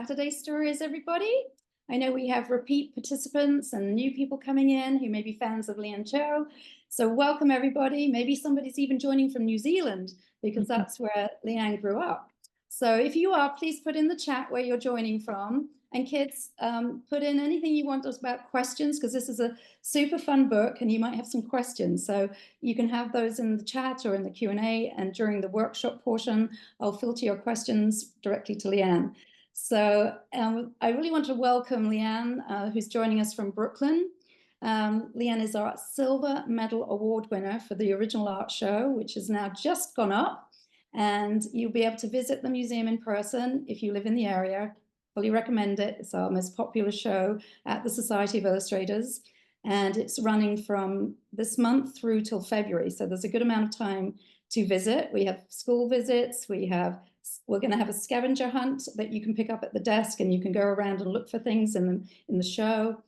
Saturday Stories, everybody. I know we have repeat participants and new people coming in who may be fans of Lian Cho. So welcome, everybody. Maybe somebody's even joining from New Zealand because that's where Lian grew up. So if you are, please put in the chat where you're joining from. And kids, put in anything you want us about questions, because this is a super fun book and you might have some questions. So you can have those in the chat or in the Q&A, and during the workshop portion, I'll filter your questions directly to Lian. So I really want to welcome Lian, who's joining us from Brooklyn. Lian is our Silver Medal Award winner for the Original Art Show, which has now just gone up. And you'll be able to visit the museum in person if you live in the area. Fully recommend it. It's our most popular show at the Society of Illustrators, and it's running from this month through till February. So there's a good amount of time to visit. We have school visits. We're going to have a scavenger hunt that you can pick up at the desk, and you can go around and look for things in the show.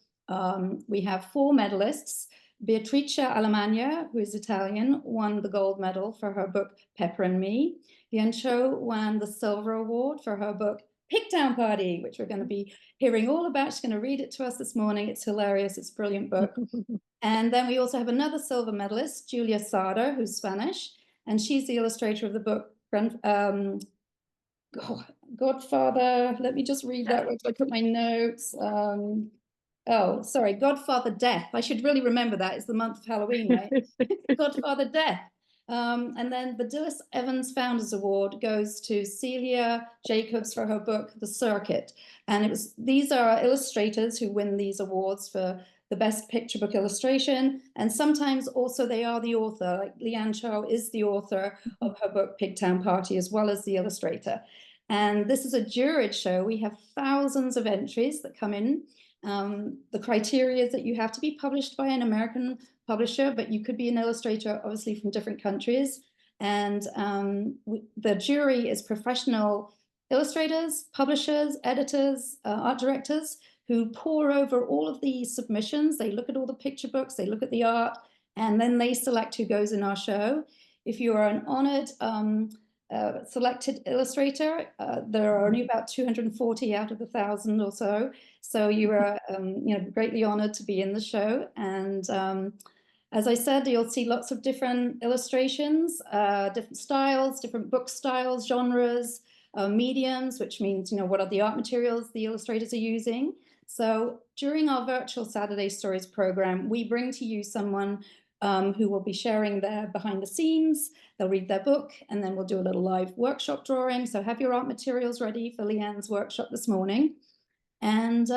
We have 4 medalists. Beatrice Alemagna, who is Italian, won the gold medal for her book Pepper and Me. Lian Cho won the silver award for her book Pigtown Party, which we're going to be hearing all about. She's going to read it to us this morning. It's hilarious. It's a brilliant book. And then we also have another silver medalist, Julia Sarda, who's Spanish, and she's the illustrator of the book Godfather. Let me just read that where I put my notes. Oh, sorry, Godfather Death. I should really remember that. It's the month of Halloween, right? Godfather Death. And then the Dilys Evans Founders Award goes to Celia Jacobs for her book, The Circuit. And these are illustrators who win these awards for the best picture book illustration. And sometimes also they are the author, like Lian Cho is the author of her book, Pigtown Party, as well as the illustrator. And this is a juried show. We have thousands of entries that come in. The criteria is that you have to be published by an American publisher, but you could be an illustrator, obviously, from different countries. And the jury is professional illustrators, publishers, editors, art directors who pore over all of the submissions. They look at all the picture books, they look at the art, and then they select who goes in our show. If you are an honored selected illustrator, there are only about 240 out of 1,000 or so. So you are greatly honored to be in the show. And as I said, you'll see lots of different illustrations, different styles, different book styles, genres, mediums, which means, what are the art materials the illustrators are using. So during our virtual Saturday Stories program, we bring to you someone who will be sharing their behind the scenes. They'll read their book, and then we'll do a little live workshop drawing. So have your art materials ready for Lian's workshop this morning. And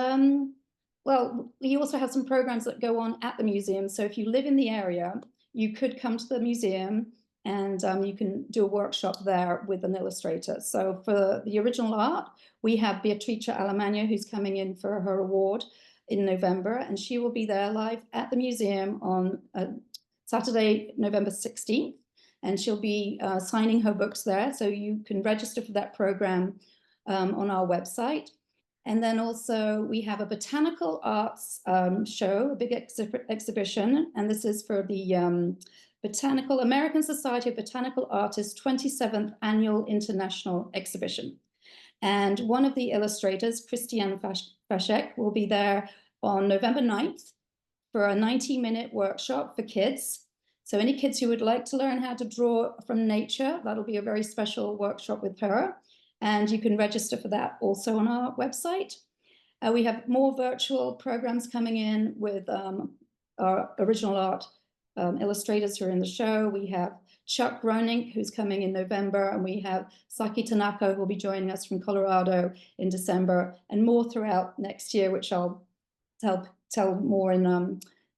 well, we also have some programs that go on at the museum. So if you live in the area, you could come to the museum and you can do a workshop there with an illustrator. So for the original art, we have Beatrice Alemagna, who's coming in for her award in November, and she will be there live at the museum on Saturday, November 16th, and she'll be signing her books there. So you can register for that program on our website. And then also we have a botanical arts show, a big exhibition, and this is for the American Society of Botanical Artists 27th Annual International Exhibition. And one of the illustrators, Christiane Fashek, will be there on November 9th for a 90-minute workshop for kids. So any kids who would like to learn how to draw from nature, that'll be a very special workshop with her. And you can register for that also on our website. We have more virtual programs coming in with our original art illustrators who are in the show. We have Chuck Roenick, who's coming in November, and we have Saki Tanaka, who will be joining us from Colorado in December, and more throughout next year, which I'll tell more in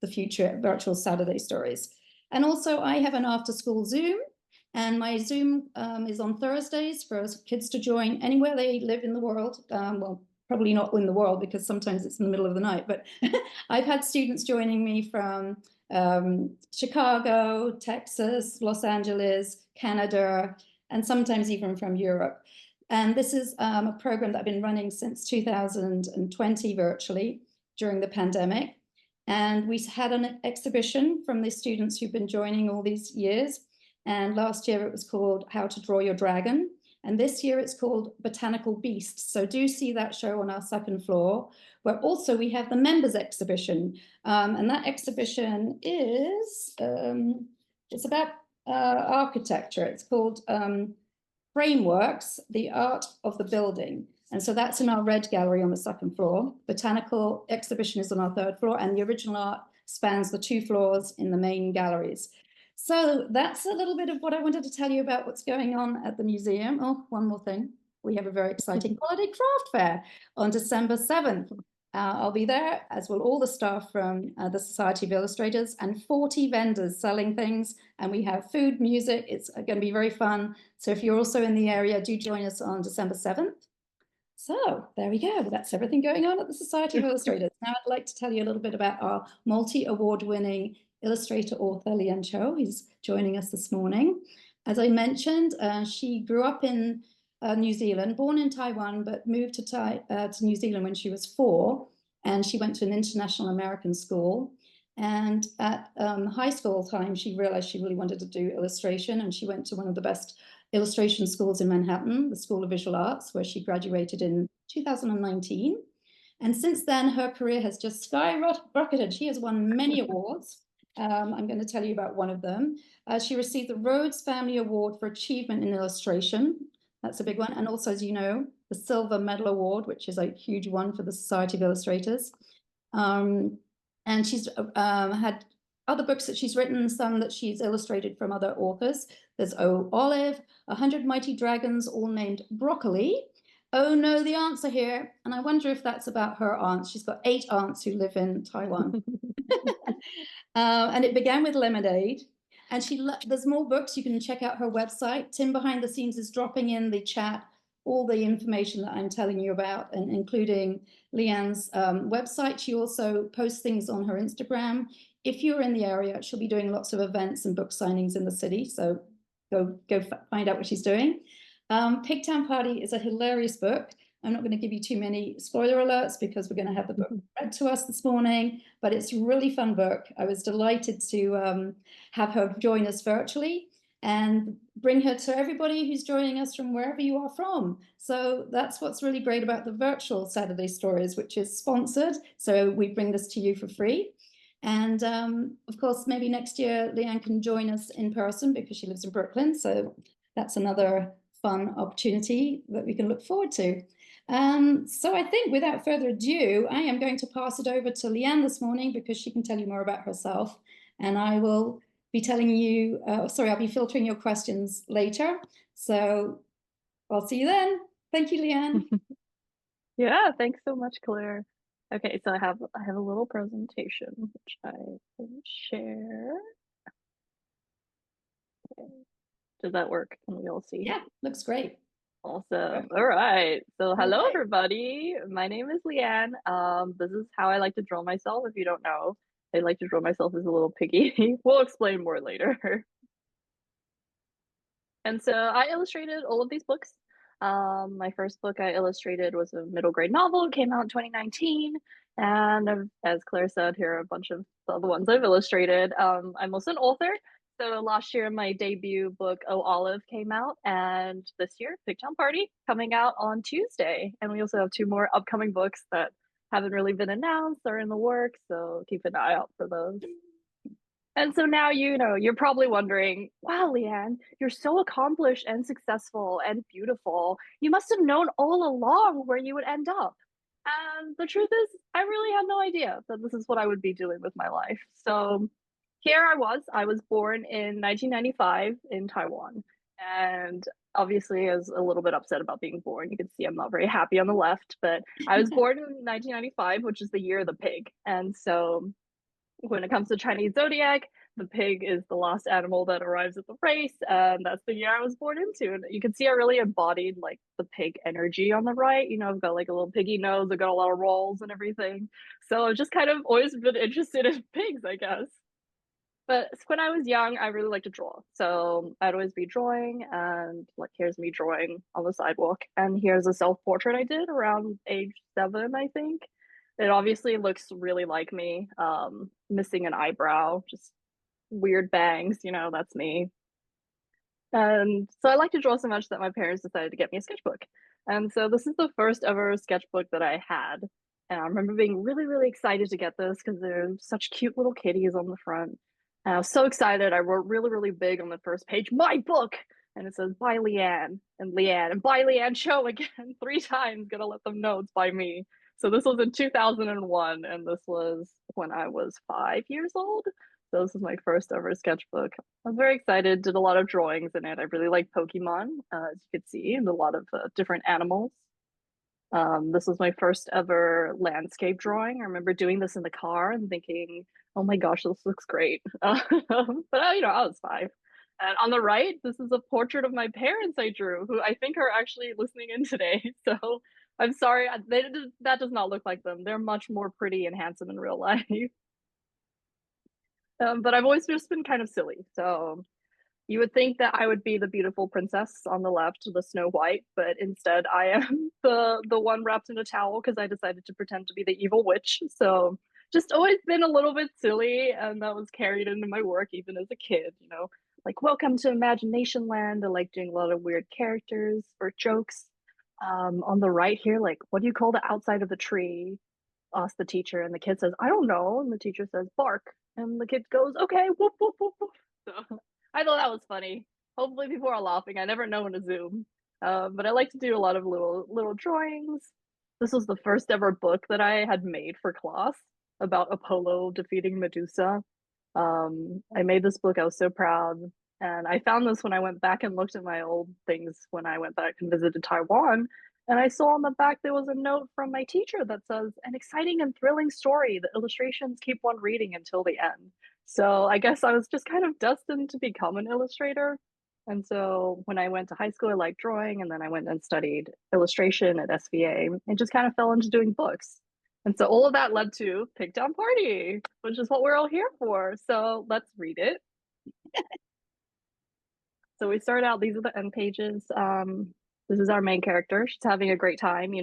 the future virtual Saturday Stories. And also I have an after-school Zoom, and my Zoom is on Thursdays for kids to join anywhere they live in the world. Well, probably not in the world because sometimes it's in the middle of the night, but I've had students joining me from Chicago, Texas, Los Angeles, Canada, and sometimes even from Europe. And this is a program that I've been running since 2020 virtually during the pandemic. And we had an exhibition from the students who've been joining all these years. And last year it was called How to Draw Your Dragon. And this year it's called Botanical Beasts. So do see that show on our second floor, where also we have the members exhibition. And that exhibition is, it's about architecture. It's called Frameworks, the Art of the Building. And so that's in our red gallery on the second floor. Botanical exhibition is on our third floor, and the original art spans the 2 floors in the main galleries. So that's a little bit of what I wanted to tell you about what's going on at the museum. Oh, one more thing. We have a very exciting holiday craft fair on December 7th. I'll be there, as will all the staff from the Society of Illustrators, and 40 vendors selling things. And we have food, music. It's going to be very fun. So if you're also in the area, do join us on December 7th. So there we go. That's everything going on at the Society of Illustrators. Now I'd like to tell you a little bit about our multi-award winning illustrator author, Lian Cho. He's joining us this morning. As I mentioned, she grew up in New Zealand, born in Taiwan, but moved to New Zealand when she was 4. And she went to an international American school. And at high school time, she realized she really wanted to do illustration. And she went to one of the best illustration schools in Manhattan, the School of Visual Arts, where she graduated in 2019. And since then, her career has just skyrocketed. She has won many awards. I'm going to tell you about one of them. She received the Rhodes Family Award for Achievement in Illustration. That's a big one. And also, as you know, the Silver Medal Award, which is a huge one for the Society of Illustrators. And she's had other books that she's written, some that she's illustrated from other authors. There's Oh Olive, 100 Mighty Dragons, all named Broccoli. Oh no, the aunts are here. And I wonder if that's about her aunts. She's got 8 aunts who live in Taiwan. And it began with Lemonade. And there's more books. You can check out her website. Tim behind the scenes is dropping in the chat all the information that I'm telling you about, and including Lian's website. She also posts things on her Instagram. If you're in the area, she'll be doing lots of events and book signings in the city. So go find out what she's doing. Pigtown Party is a hilarious book. I'm not going to give you too many spoiler alerts because we're going to have the book read to us this morning, but it's a really fun book. I was delighted to have her join us virtually and bring her to everybody who's joining us from wherever you are from. So that's what's really great about the virtual Saturday Stories, which is sponsored. So we bring this to you for free. And of course, maybe next year, Lian can join us in person because she lives in Brooklyn. So that's another fun opportunity that we can look forward to. So I think without further ado, I am going to pass it over to Lian this morning because she can tell you more about herself. And I will be telling you, I'll be filtering your questions later. So I'll see you then. Thank you, Lian. Yeah, thanks so much, Claire. Okay, so I have a little presentation which I can share. Okay. Does that work? Can we all see? Yeah, looks great. Awesome. All right. So hello, everybody. My name is Lian. This is how I like to draw myself. If you don't know, I like to draw myself as a little piggy. We'll explain more later. And so I illustrated all of these books. My first book I illustrated was a middle grade novel. It came out in 2019. And as Claire said, here are a bunch of the ones I've illustrated. I'm also an author. So last year, my debut book, Oh Olive, came out. And this year, Pigtown Party, coming out on Tuesday. And we also have 2 more upcoming books that haven't really been announced or in the works. So keep an eye out for those. And so now, you're probably wondering, wow, Lian, you're so accomplished and successful and beautiful. You must have known all along where you would end up. And the truth is, I really had no idea that this is what I would be doing with my life. So here I was born in 1995 in Taiwan. And obviously, I was a little bit upset about being born. You can see I'm not very happy on the left, but I was born in 1995, which is the year of the pig. And so when it comes to Chinese zodiac, the pig is the last animal that arrives at the race, and that's the year I was born into. And you can see I really embodied like the pig energy on the right. I've got like a little piggy nose, I've got a lot of rolls and everything. So I've just kind of always been interested in pigs, I guess. But when I was young, I really liked to draw. So I'd always be drawing, and like here's me drawing on the sidewalk. And here's a self-portrait I did around age 7, I think. It obviously looks really like me, missing an eyebrow, just weird bangs, that's me. And so I like to draw so much that my parents decided to get me a sketchbook. And so this is the first ever sketchbook that I had. And I remember being really, really excited to get this because they're such cute little kitties on the front. And I was so excited. I wrote really, really big on the first page, my book. And it says by Lian and by Lian Cho again 3 times. Gonna let them know it's by me. So this was in 2001, and this was when I was 5 years old. So this was my first ever sketchbook. I was very excited, did a lot of drawings in it. I really like Pokemon, as you could see, and a lot of different animals. This was my first ever landscape drawing. I remember doing this in the car and thinking, oh my gosh, this looks great. But I was 5. And on the right, this is a portrait of my parents I drew, who I think are actually listening in today. So I'm sorry, that does not look like them. They're much more pretty and handsome in real life. But I've always just been kind of silly. So you would think that I would be the beautiful princess on the left, the Snow White, but instead I am the one wrapped in a towel because I decided to pretend to be the evil witch. So just always been a little bit silly, and that was carried into my work even as a kid, like welcome to Imagination Land. I like doing a lot of weird characters or jokes. On the right here, like, what do you call the outside of the tree? Asks the teacher, and the kid says, I don't know. And the teacher says, bark. And the kid goes, okay, whoop, whoop, whoop, whoop. So I thought that was funny. Hopefully people are laughing. I never know when to zoom. But I like to do a lot of little drawings. This was the first ever book that I had made for class about Apollo defeating Medusa. I made this book. I was so proud. And I found this when I went back and looked at my old things when I went back and visited Taiwan. And I saw on the back there was a note from my teacher that says, an exciting and thrilling story. The illustrations keep one reading until the end. So I guess I was just kind of destined to become an illustrator. And so when I went to high school, I liked drawing, and then I went and studied illustration at SVA and just kind of fell into doing books. And so all of that led to Pigtown Party, which is what we're all here for. So let's read it. So we start out, these are the end pages. This is our main character. She's having a great time,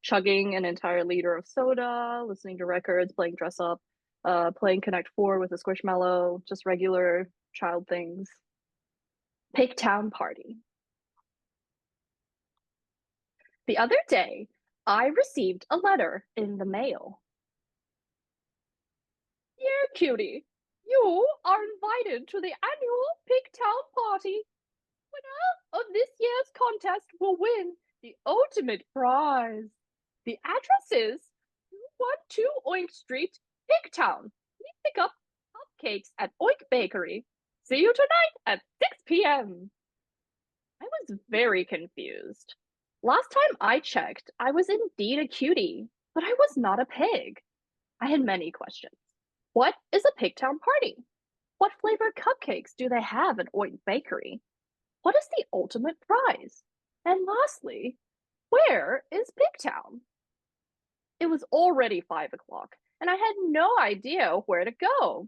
chugging an entire liter of soda, listening to records, playing dress up, playing Connect Four with a squishmallow, just regular child things. Pigtown Party. The other day, I received a letter in the mail. Dear cutie, you are invited to the annual Pigtown Party. Winner of this year's contest will win the ultimate prize. The address is 212 Oink Street, Pigtown. Please pick up cupcakes at Oink Bakery. See you tonight at 6 p.m. I was very confused. Last time I checked, I was indeed a cutie, but I was not a pig. I had many questions. What is a Pigtown Party? What flavored cupcakes do they have at Oink Bakery? What is the ultimate prize? And lastly, where is Pigtown? It was already 5 o'clock, and I had no idea where to go.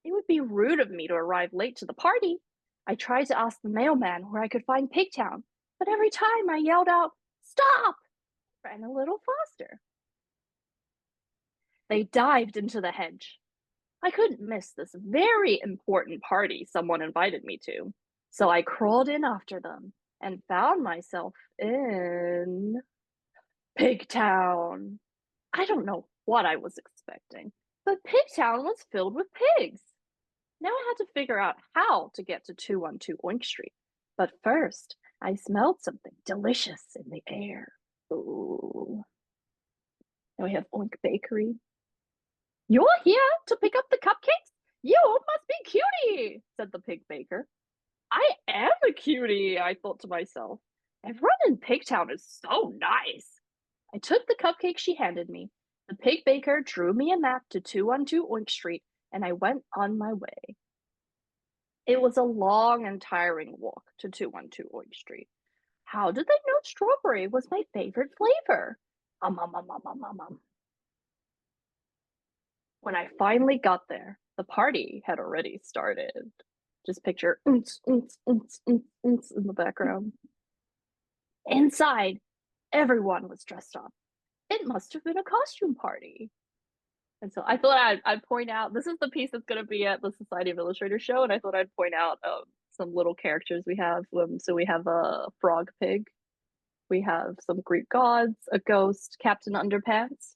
It would be rude of me to arrive late to the party. I tried to ask the mailman where I could find Pigtown, but every time I yelled out, stop! I ran a little faster. They dived into the hedge. I couldn't miss this very important party someone invited me to. So I crawled in after them and found myself in Pigtown. I don't know what I was expecting, but Pigtown was filled with pigs. Now I had to figure out how to get to 212 Oink Street. But first, I smelled something delicious in the air. Ooh. Now we have Oink Bakery. You're here to pick up the cupcakes? You must be cutie, said the pig baker. I am a cutie, I thought to myself. Everyone in Pigtown is so nice. I took the cupcake she handed me. The pig baker drew me a map to 212 Oink Street, and I went on my way. It was a long and tiring walk to 212 Oink Street. How did they know strawberry was my favorite flavor? When I finally got there, the party had already started. Just picture in the background. Inside, everyone was dressed up. It must have been a costume party. And so I thought I'd point out, this is the piece that's going to be at the Society of Illustrators show, and I thought I'd point out some little characters we have. So we have a frog pig. We have some Greek gods, a ghost, Captain Underpants,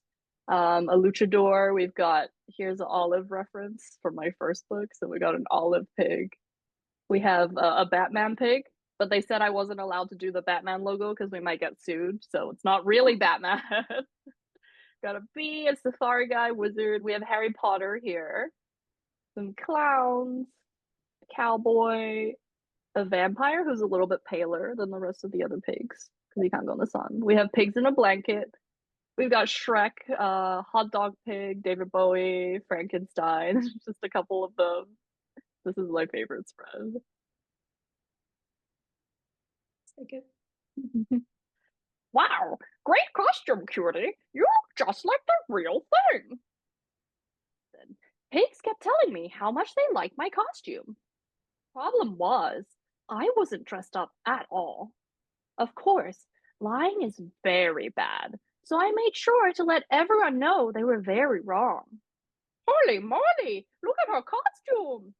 a luchador. We've got, here's an olive reference from my first book. So we got an olive pig. We have a Batman pig, but they said I wasn't allowed to do the Batman logo because we might get sued. So it's not really Batman. Got a bee, a safari guy, wizard. We have Harry Potter here. Some clowns, a cowboy, a vampire who's a little bit paler than the rest of the other pigs because he can't go in the sun. We have pigs in a blanket. We've got Shrek, Hot Dog Pig, David Bowie, Frankenstein. Just a couple of them. This is my favorite spread. So good. Wow, great costume, cutie. You look just like the real thing. Pigs kept telling me how much they liked my costume. Problem was, I wasn't dressed up at all. Of course, lying is very bad, so I made sure to let everyone know they were very wrong. Holy moly, look at her costume!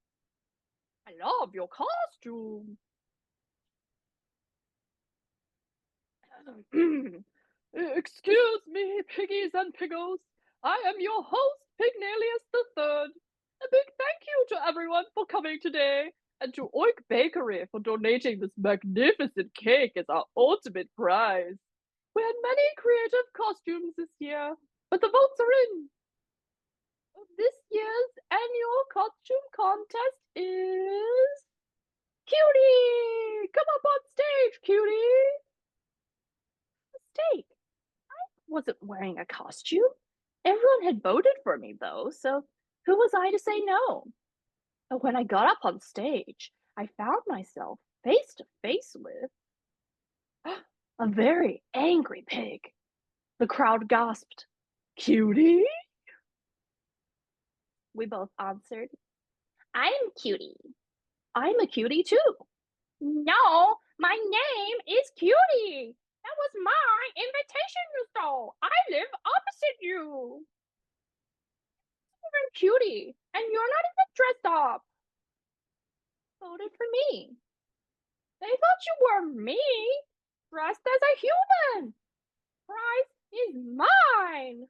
I love your costume. Excuse me, piggies and piggles. I am your host, Pignalius III. A big thank you to everyone for coming today, and to Oink Bakery for donating this magnificent cake as our ultimate prize. We had many creative costumes this year, but the votes are in. This year's annual costume contest is Cutie! Come up on stage, Cutie! Mistake. I wasn't wearing a costume. Everyone had voted for me, though, so who was I to say no? But when I got up on stage, I found myself face to face with a very angry pig. The crowd gasped, Cutie? We both answered, I'm Cutie. I'm a cutie too. No, my name is Cutie. That was my invitation you stole. I live opposite you. You're Cutie, and you're not even dressed up. Voted for me. They thought you were me, dressed as a human. Prize is mine.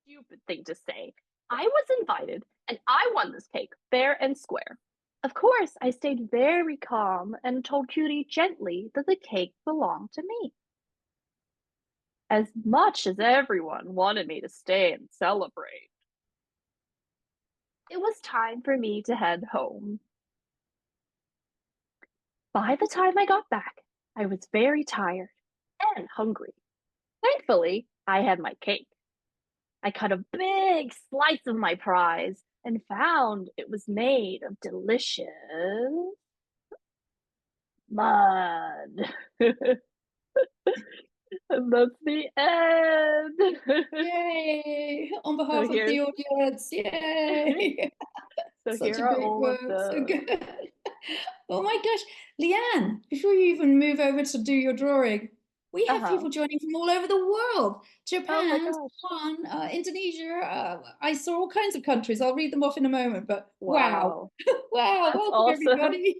Stupid thing to say. I was invited, and I won this cake fair and square. Of course, I stayed very calm and told Cutie gently that the cake belonged to me. As much as everyone wanted me to stay and celebrate, it was time for me to head home. By the time I got back, I was very tired and hungry. Thankfully, I had my cake. I cut a big slice of my prize and found it was made of delicious mud. And that's the end. Yay! On behalf of the audience, yay! So Such here a are great all work, of the... so good. Oh my gosh, Lian, before you even move over to do your drawing, we have people joining from all over the world. Japan, Taiwan, Indonesia. I saw all kinds of countries. I'll read them off in a moment, but wow. Wow, that's welcome awesome. everybody.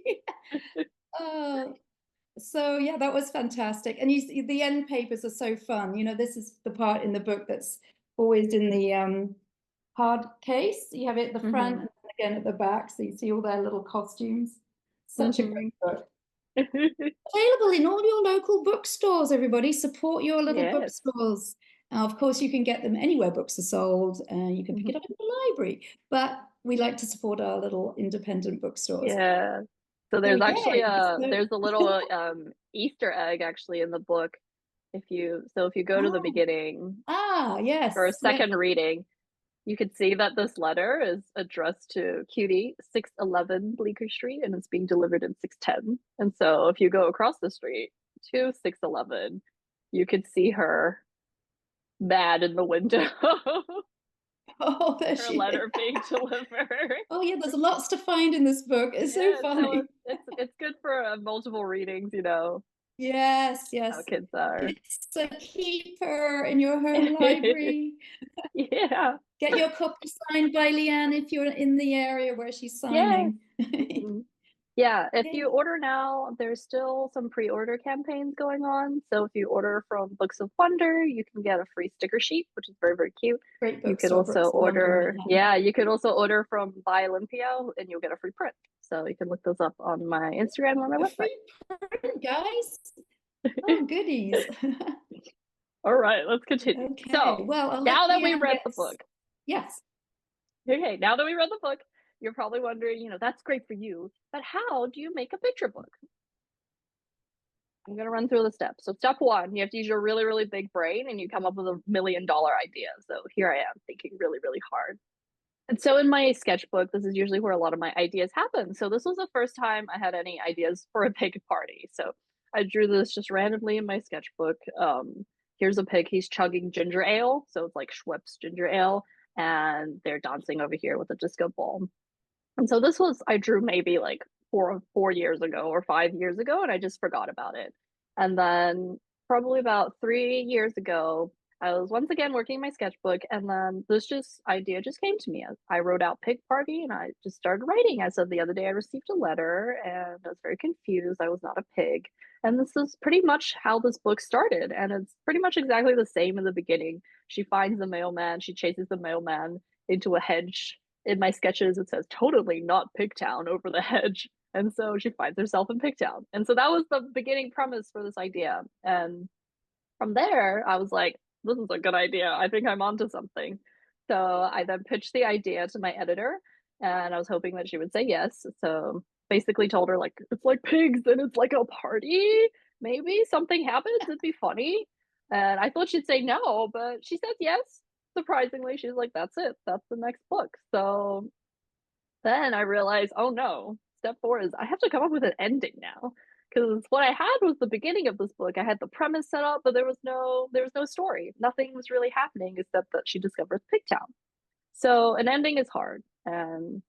So yeah, that was fantastic. And the end papers are so fun. You know, this is the part in the book that's always in the hard case. You have it at the front and again at the back, so you see all their little costumes. Such a great book. Available in all your local bookstores, everybody. Support your little bookstores. Of course, you can get them anywhere books are sold. You can pick it up in the library. But we like to support our little independent bookstores. Yeah. So there's actually there's a little Easter egg actually in the book. If you go to the beginning for a second reading, you could see that this letter is addressed to Cutie, 611 Bleecker Street, and it's being delivered in 610. And so if you go across the street to 611, you could see her mad in the window. Oh, there's her letter being delivered. Oh yeah, there's lots to find in this book. It's so funny. So it's good for multiple readings, you know. Yes, How kids are. It's a keeper in your home library. Yeah. Get your copy signed by Lian if you're in the area where she's signing. Yeah, if you Yay. order now, there's still some pre-order campaigns going on. So if you order from Books of Wonder, you can get a free sticker sheet, which is very, very cute. Great You could bookstore, also Brooks of Wonder in order, Manhattan. yeah, you could also order from Buy Olympia and you'll get a free print. So you can look those up on my Instagram or my A website. free print, guys. Oh, goodies. All right, let's continue. Okay, So well, I'll let now that we Leanne read get. the book, Yes. okay, now that we read the book, you're probably wondering, that's great for you, but how do you make a picture book? I'm going to run through the steps. So step one, you have to use your really, really big brain and you come up with $1 million idea. So here I am thinking really, really hard. And so in my sketchbook, this is usually where a lot of my ideas happen. So this was the first time I had any ideas for a pig party. So I drew this just randomly in my sketchbook. Here's a pig, he's chugging ginger ale. So it's like Schweppes ginger ale. And they're dancing over here with a disco ball. And so this was, I drew maybe like 4 years ago or 5 years ago, and I just forgot about it. And then probably about 3 years ago, I was once again working my sketchbook, and then this just idea just came to me. I wrote out pig party and I just started writing. I said the other day I received a letter and I was very confused. I was not a pig. And this is pretty much how this book started. And it's pretty much exactly the same in the beginning. She finds the mailman, she chases the mailman into a hedge. In my sketches, it says totally not Pigtown over the hedge. And so she finds herself in Pigtown. And so that was the beginning premise for this idea. And from there, I was like, this is a good idea. I think I'm onto something. So I then pitched the idea to my editor, and I was hoping that she would say yes. So basically told her, like, it's like pigs and it's like a party. Maybe something happens. It'd be funny. And I thought she'd say no, but she said yes. Surprisingly, she's like, that's it. That's the next book. So then I realized, oh no, step four is I have to come up with an ending now. Because what I had was the beginning of this book. I had the premise set up, but there was no story. Nothing was really happening except that she discovers Pigtown. So an ending is hard. And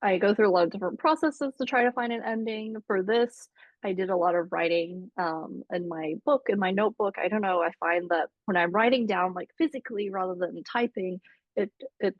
I go through a lot of different processes to try to find an ending. For this, I did a lot of writing in my book, in my notebook. I don't know. I find that when I'm writing down like physically rather than typing, it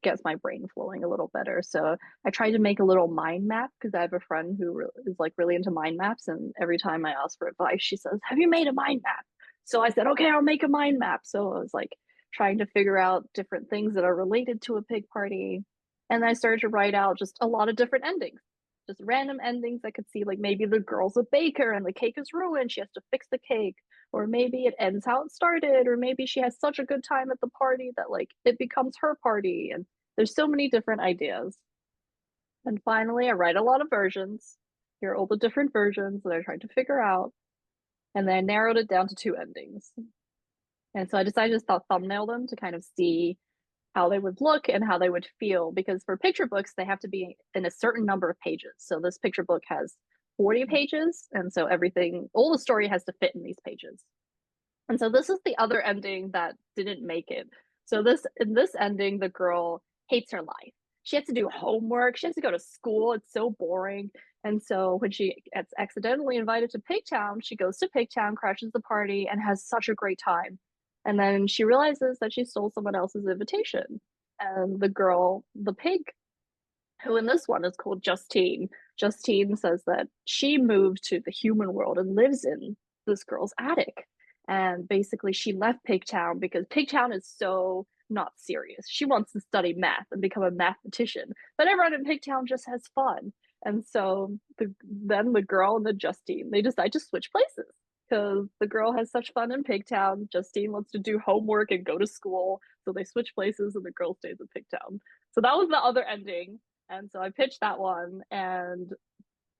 gets my brain flowing a little better. So I tried to make a little mind map because I have a friend who is like really into mind maps, and every time I ask for advice, she says, "Have you made a mind map?" So I said, "Okay, I'll make a mind map." So I was like trying to figure out different things that are related to a pig party, and I started to write out just a lot of different endings, just random endings. I could see like maybe the girl's a baker and the cake is ruined. She has to fix the cake. Or maybe it ends how it started. Or maybe she has such a good time at the party that like it becomes her party. And there's so many different ideas. And finally, I write a lot of versions. Here are all the different versions that I tried to figure out. And then I narrowed it down to two endings. And so I decided to thumbnail them to kind of see how they would look and how they would feel, because for picture books they have to be in a certain number of pages. So this picture book has 40 pages, and so everything, all the story has to fit in these pages. And so this is the other ending that didn't make it. So in this ending, the girl hates her life. She has to do homework, she has to go to school, it's so boring. And so when she gets accidentally invited to Pigtown, she goes to Pigtown, crashes the party, and has such a great time. And then she realizes that she stole someone else's invitation. And the girl, the pig, who in this one is called Justine, Justine says that she moved to the human world and lives in this girl's attic. And basically, she left Pigtown because Pigtown is so not serious. She wants to study math and become a mathematician, but everyone in Pigtown just has fun. And so then the girl and the Justine, they decide to switch places because the girl has such fun in Pigtown. Justine wants to do homework and go to school. So they switch places and the girl stays in Pigtown. So that was the other ending. And so I pitched that one, and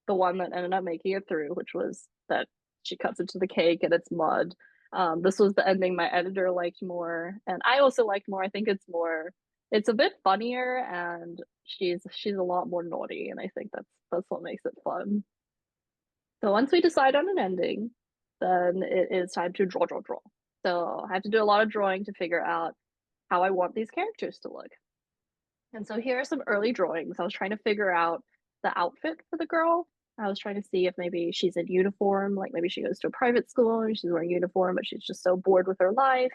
the one that ended up making it through, which was that she cuts into the cake and it's mud. This was the ending my editor liked more, and I also liked more. I think it's a bit funnier, and she's a lot more naughty, and I think that's what makes it fun. So once we decide on an ending, then it is time to draw. So I have to do a lot of drawing to figure out how I want these characters to look. And so here are some early drawings. I was trying to figure out the outfit for the girl. I was trying to see if maybe she's in uniform, like maybe she goes to a private school and she's wearing uniform, but she's just so bored with her life.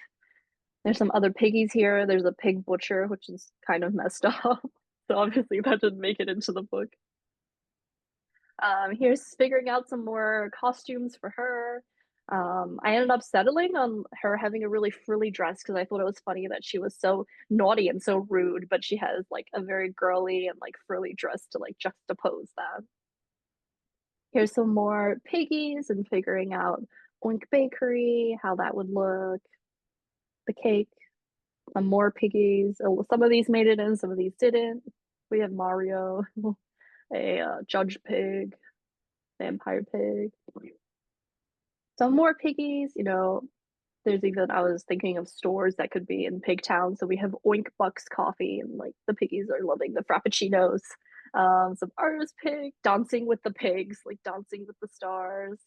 There's some other piggies here. There's a pig butcher, which is kind of messed up. So obviously that didn't make it into the book. Here's figuring out some more costumes for her. I ended up settling on her having a really frilly dress because I thought it was funny that she was so naughty and so rude, but she has like a very girly and like frilly dress to like juxtapose that. Here's some more piggies and figuring out Oink Bakery, how that would look, the cake, some more piggies. Oh, some of these made it in, some of these didn't. We have Mario, a judge pig, vampire pig. Some more piggies, you know. There's even, I was thinking of stores that could be in Pigtown. So we have Oink Bucks coffee, and like the piggies are loving the frappuccinos. Some artist pig, dancing with the pigs, like dancing with the stars.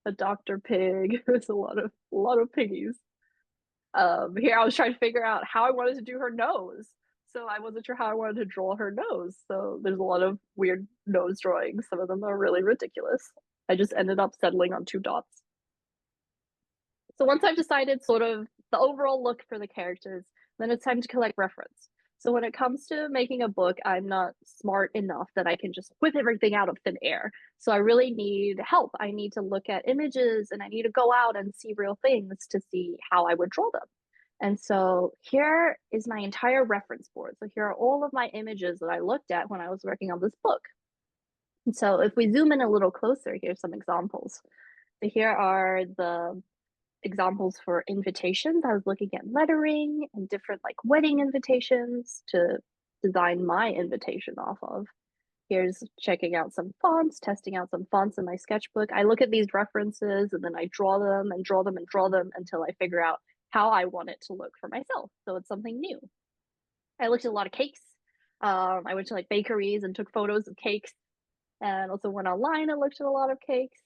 A Dr. Pig. There's a lot of piggies. Here I was trying to figure out how I wanted to do her nose. So I wasn't sure how I wanted to draw her nose. So there's a lot of weird nose drawings. Some of them are really ridiculous. I just ended up settling on 2 dots. So once I've decided sort of the overall look for the characters, then it's time to collect reference. So when it comes to making a book, I'm not smart enough that I can just whip everything out of thin air. So I really need help. I need to look at images and I need to go out and see real things to see how I would draw them. And so here is my entire reference board. So here are all of my images that I looked at when I was working on this book. And so if we zoom in a little closer, here's some examples. So here are the examples for invitations. I was looking at lettering and different like wedding invitations to design my invitation off of. Here's checking out some fonts, testing out some fonts in my sketchbook. I look at these references and then I draw them and draw them and draw them until I figure out how I want it to look for myself. So it's something new. I looked at a lot of cakes. I went to like bakeries and took photos of cakes and also went online and looked at a lot of cakes.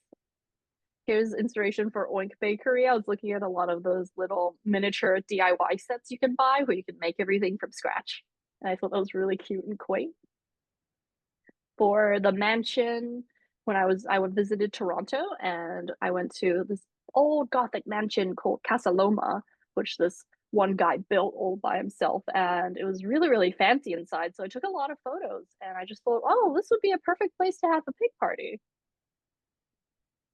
Here's inspiration for Oink Bakery. I was looking at a lot of those little miniature DIY sets you can buy where you can make everything from scratch. And I thought that was really cute and quaint. For the mansion, when I would visited Toronto and I went to this old Gothic mansion called Casa Loma, which this one guy built all by himself. And it was really, really fancy inside. So I took a lot of photos and I just thought, oh, this would be a perfect place to have a pig party.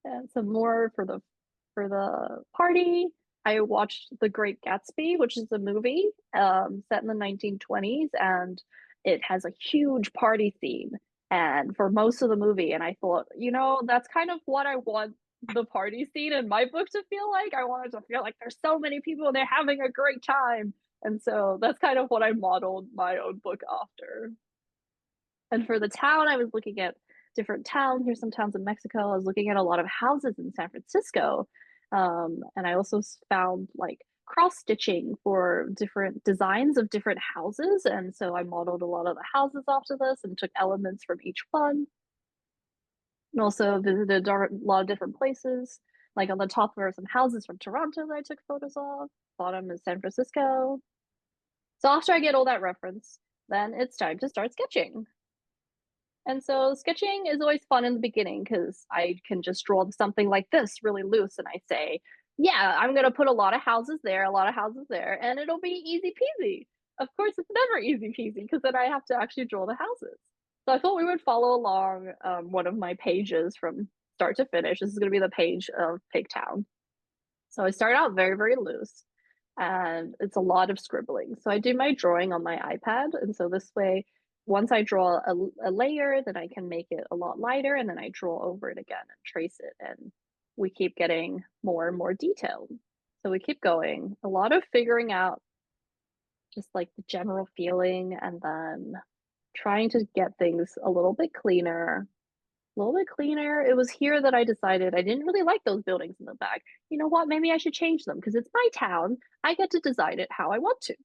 And some more for the party. I watched The Great Gatsby, which is a movie set in the 1920s, and it has a huge party theme. And for most of the movie, and I thought, you know, that's kind of what I want the party scene in my book to feel like. I wanted to feel like there's so many people and they're having a great time. And so that's kind of what I modeled my own book after. And for the town, I was looking at different towns. Here's some towns in Mexico. I was looking at a lot of houses in San Francisco. And I also found like cross stitching for different designs of different houses. And so I modeled a lot of the houses after this and took elements from each one. And also visited a lot of different places. Like on the top there are some houses from Toronto that I took photos of. Bottom is San Francisco. So after I get all that reference, then it's time to start sketching. And so sketching is always fun in the beginning because I can just draw something like this really loose and I say, yeah, I'm going to put a lot of houses there, a lot of houses there, and it'll be easy peasy. Of course, it's never easy peasy because then I have to actually draw the houses. So I thought we would follow along one of my pages from start to finish. This is going to be the page of Pigtown. So I start out very, very loose and it's a lot of scribbling. So I do my drawing on my iPad. And so this way, once I draw a layer, then I can make it a lot lighter and then I draw over it again and trace it. And we keep getting more and more detailed. So we keep going, a lot of figuring out just like the general feeling and then trying to get things a little bit cleaner. A little bit cleaner. It was here that I decided I didn't really like those buildings in the back. You know what? Maybe I should change them because it's my town. I get to design it how I want to.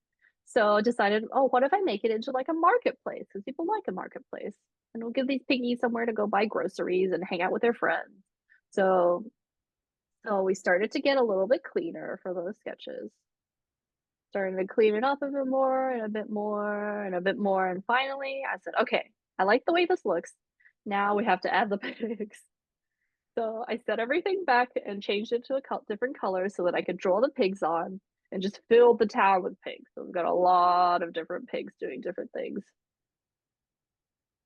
So I decided, oh, what if I make it into like a marketplace? Because people like a marketplace. And we'll give these piggies somewhere to go buy groceries and hang out with their friends. So, so we started to get a little bit cleaner for those sketches. Starting to clean it up a bit more and a bit more and a bit more. And finally, I said, okay, I like the way this looks. Now we have to add the pigs. So I set everything back and changed it to a different color so that I could draw the pigs on and just fill the town with pigs. So we've got a lot of different pigs doing different things.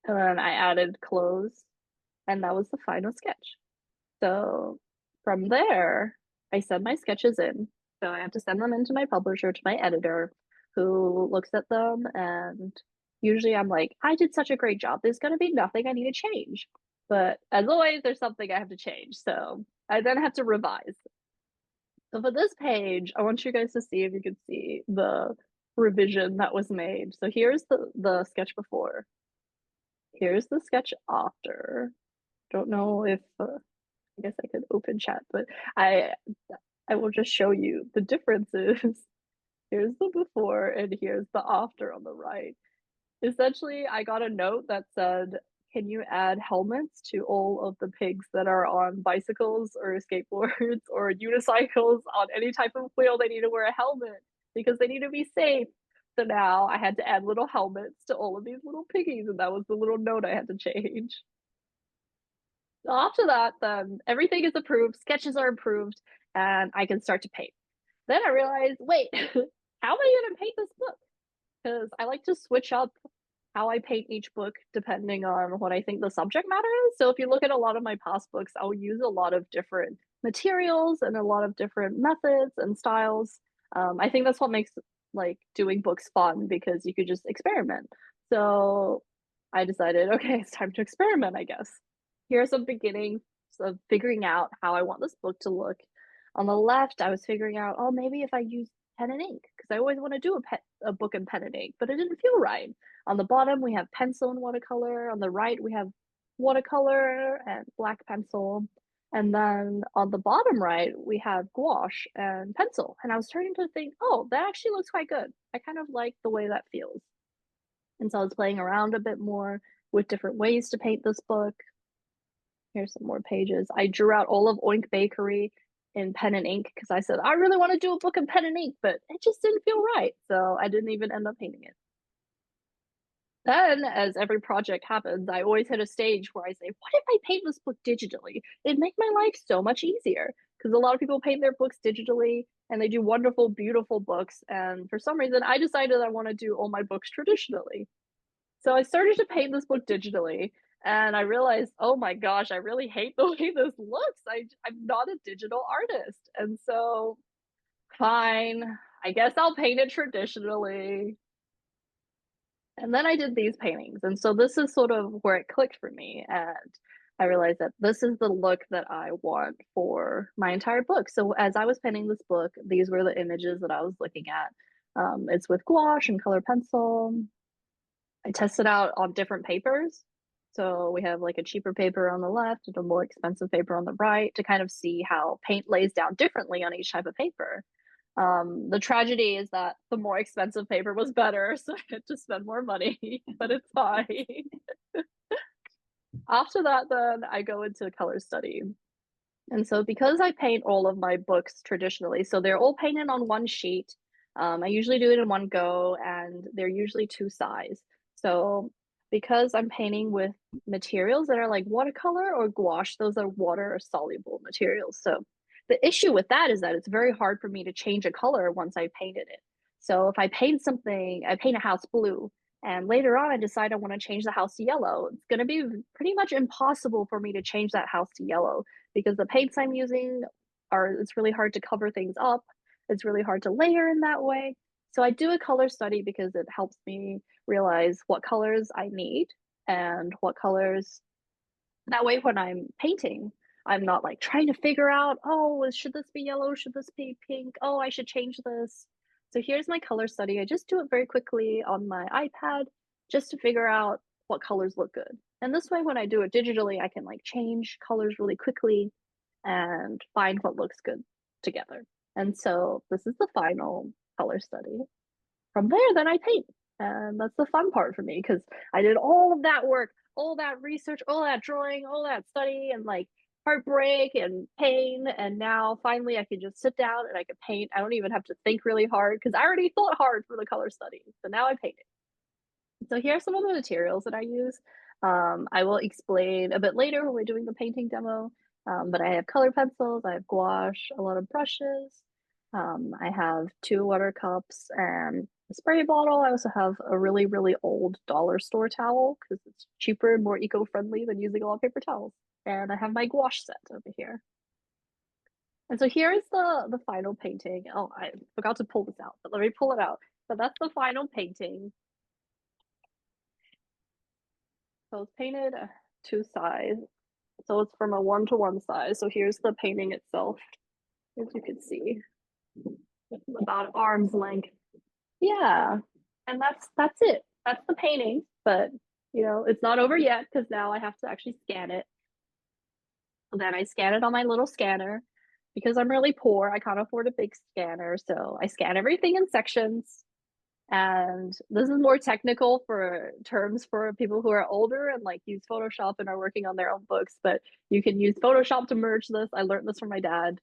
And then I added clothes And that was the final sketch. So from there, I send my sketches in. So I have to send them into my publisher, to my editor, who looks at them. And usually I'm like, I did such a great job. There's going to be nothing I need to change. But as always, there's something I have to change. So I then have to revise. So for this page, I want you guys to see if you can see the revision that was made. So here's the sketch before. Here's the sketch after. Don't know if I guess I could open chat, but I I will just show you the differences. Here's the before and here's the after on the right. Essentially, I got a note that said, can you add helmets to all of the pigs that are on bicycles or skateboards or unicycles on any type of wheel? They need to wear a helmet because they need to be safe. So now I had to add little helmets to all of these little piggies, and that was the little note I had to change. After that, then everything is approved, sketches are approved, and I can start to paint. Then I realized, wait, how am I going to paint this book? Because I like to switch up how I paint each book depending on what I think the subject matter is. So if you look at a lot of my past books, I'll use a lot of different materials and a lot of different methods and styles. I think that's what makes like doing books fun because you could just experiment. So I decided, okay, it's time to experiment, I guess. Here are some beginnings of figuring out how I want this book to look. On the left, I was figuring out, oh, maybe if I use pen and ink, because I always want to do a book in pen and ink, but it didn't feel right. On the bottom, we have pencil and watercolor. On the right, we have watercolor and black pencil. And then on the bottom right, we have gouache and pencil. And I was starting to think, oh, that actually looks quite good. I kind of like the way that feels. And so I was playing around a bit more with different ways to paint this book. Here's some more pages. I drew out all of Oink Bakery in pen and ink because I said, I really want to do a book in pen and ink, but it just didn't feel right. So I didn't even end up painting it. Then, as every project happens, I always hit a stage where I say, what if I paint this book digitally? It'd make my life so much easier. Because a lot of people paint their books digitally and they do wonderful, beautiful books. And for some reason, I decided I want to do all my books traditionally. So I started to paint this book digitally and I realized, oh my gosh, I really hate the way this looks. I'm not a digital artist. And so, fine, I guess I'll paint it traditionally. And then I did these paintings. And so this is sort of where it clicked for me. And I realized that this is the look that I want for my entire book. So as I was painting this book, these were the images that I was looking at. It's with gouache and color pencil. I tested out on different papers. So we have like a cheaper paper on the left and a more expensive paper on the right to kind of see how paint lays down differently on each type of paper. The tragedy is that the more expensive paper was better, so I had to spend more money, but it's fine. After that, then I go into color study. And so because I paint all of my books traditionally, so they're all painted on one sheet. I usually do it in one go, and they're usually two size. So because I'm painting with materials that are like watercolor or gouache, those are water soluble materials. So the issue with that is that it's very hard for me to change a color once I painted it. So if I paint something, I paint a house blue, and later on I decide I want to change the house to yellow, it's going to be pretty much impossible for me to change that house to yellow because the paints I'm using it's really hard to cover things up. It's really hard to layer in that way. So I do a color study because it helps me realize what colors I need and what colors that way when I'm painting, I'm not like trying to figure out, oh, should this be yellow? Should this be pink? Oh, I should change this. So here's my color study. I just do it very quickly on my iPad just to figure out what colors look good. And this way, when I do it digitally, I can like change colors really quickly and find what looks good together. And so this is the final color study. From there, then I paint. And that's the fun part for me because I did all of that work, all that research, all that drawing, all that study, and like heartbreak and pain. And now finally I can just sit down and I can paint. I don't even have to think really hard because I already thought hard for the color study. So now I paint it. So here are some of the materials that I use. I will explain a bit later when we're doing the painting demo. But I have color pencils, I have gouache, a lot of brushes. I have two water cups and a spray bottle. I also have a really, really old dollar store towel because it's cheaper and more eco-friendly than using a lot of paper towels. And I have my gouache set over here. And so here is the final painting. Oh, I forgot to pull this out, but let me pull it out. But that's the final painting. So it's painted to size. So it's from a 1-to-1 size. So here's the painting itself, as you can see, about arm's length. Yeah, and that's it. That's the painting. But it's not over yet because now I have to actually scan it. And then I scan it on my little scanner. Because I'm really poor, I can't afford a big scanner, so I scan everything in sections. And this is more technical for terms for people who are older and like use Photoshop and are working on their own books, but you can use Photoshop to merge this. I learned this from my dad.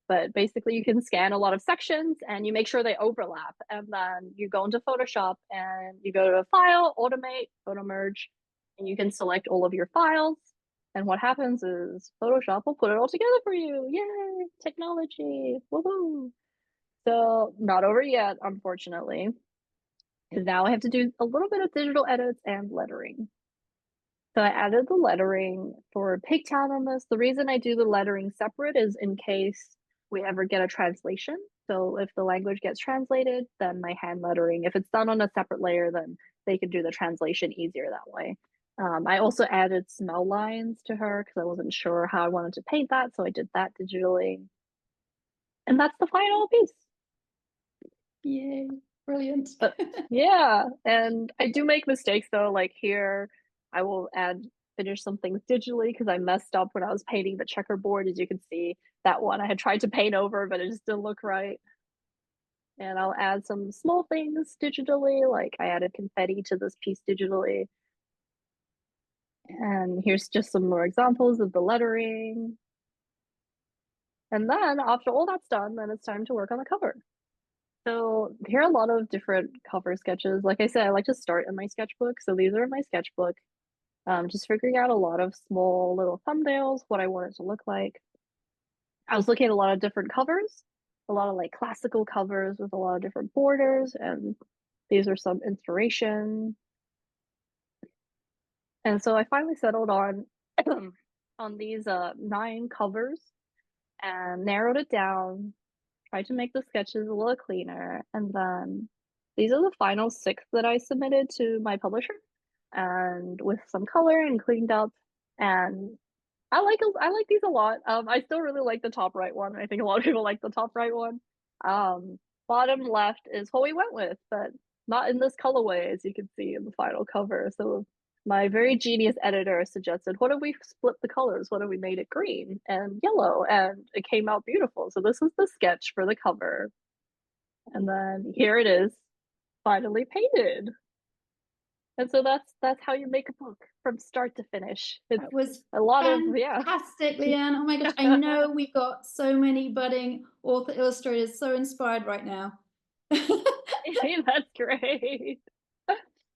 But basically, you can scan a lot of sections and you make sure they overlap. And then you go into Photoshop and you go to File, Automate, Photo Merge, and you can select all of your files. And what happens is Photoshop will put it all together for you. Yay, technology. Woohoo. So, not over yet, unfortunately, because now I have to do a little bit of digital edits and lettering. So I added the lettering for Pigtown on this. The reason I do the lettering separate is in case we ever get a translation. So if the language gets translated, then my hand lettering, if it's done on a separate layer, then they can do the translation easier that way. I also added smell lines to her because I wasn't sure how I wanted to paint that, so I did that digitally. And that's the final piece. Yay, brilliant. Yeah, and I do make mistakes though, like here I will finish some things digitally because I messed up when I was painting the checkerboard. As you can see, that one I had tried to paint over, but it just didn't look right. And I'll add some small things digitally, like I added confetti to this piece digitally. And here's just some more examples of the lettering. And then after all that's done, then it's time to work on the cover. So here are a lot of different cover sketches. Like I said, I like to start in my sketchbook. So these are in my sketchbook. Just figuring out a lot of small little thumbnails, what I want it to look like. I was looking at a lot of different covers, a lot of like classical covers with a lot of different borders, and these are some inspiration. And so I finally settled on on these 9 covers and narrowed it down, tried to make the sketches a little cleaner, and then these are the final 6 that I submitted to my publisher, and with some color and cleaned up. And I like these a lot. I still really like the top right one. I think a lot of people like the top right one. Bottom left is what we went with, but not in this colorway, as you can see in the final cover. So my very genius editor suggested, what if we split the colors? What if we made it green and yellow? And it came out beautiful. So this is the sketch for the cover. And then here it is, finally painted. And so that's how you make a book from start to finish. It's That was a lot of fantastic, Lian. Oh my gosh, I know we've got so many budding author illustrators so inspired right now. That's great.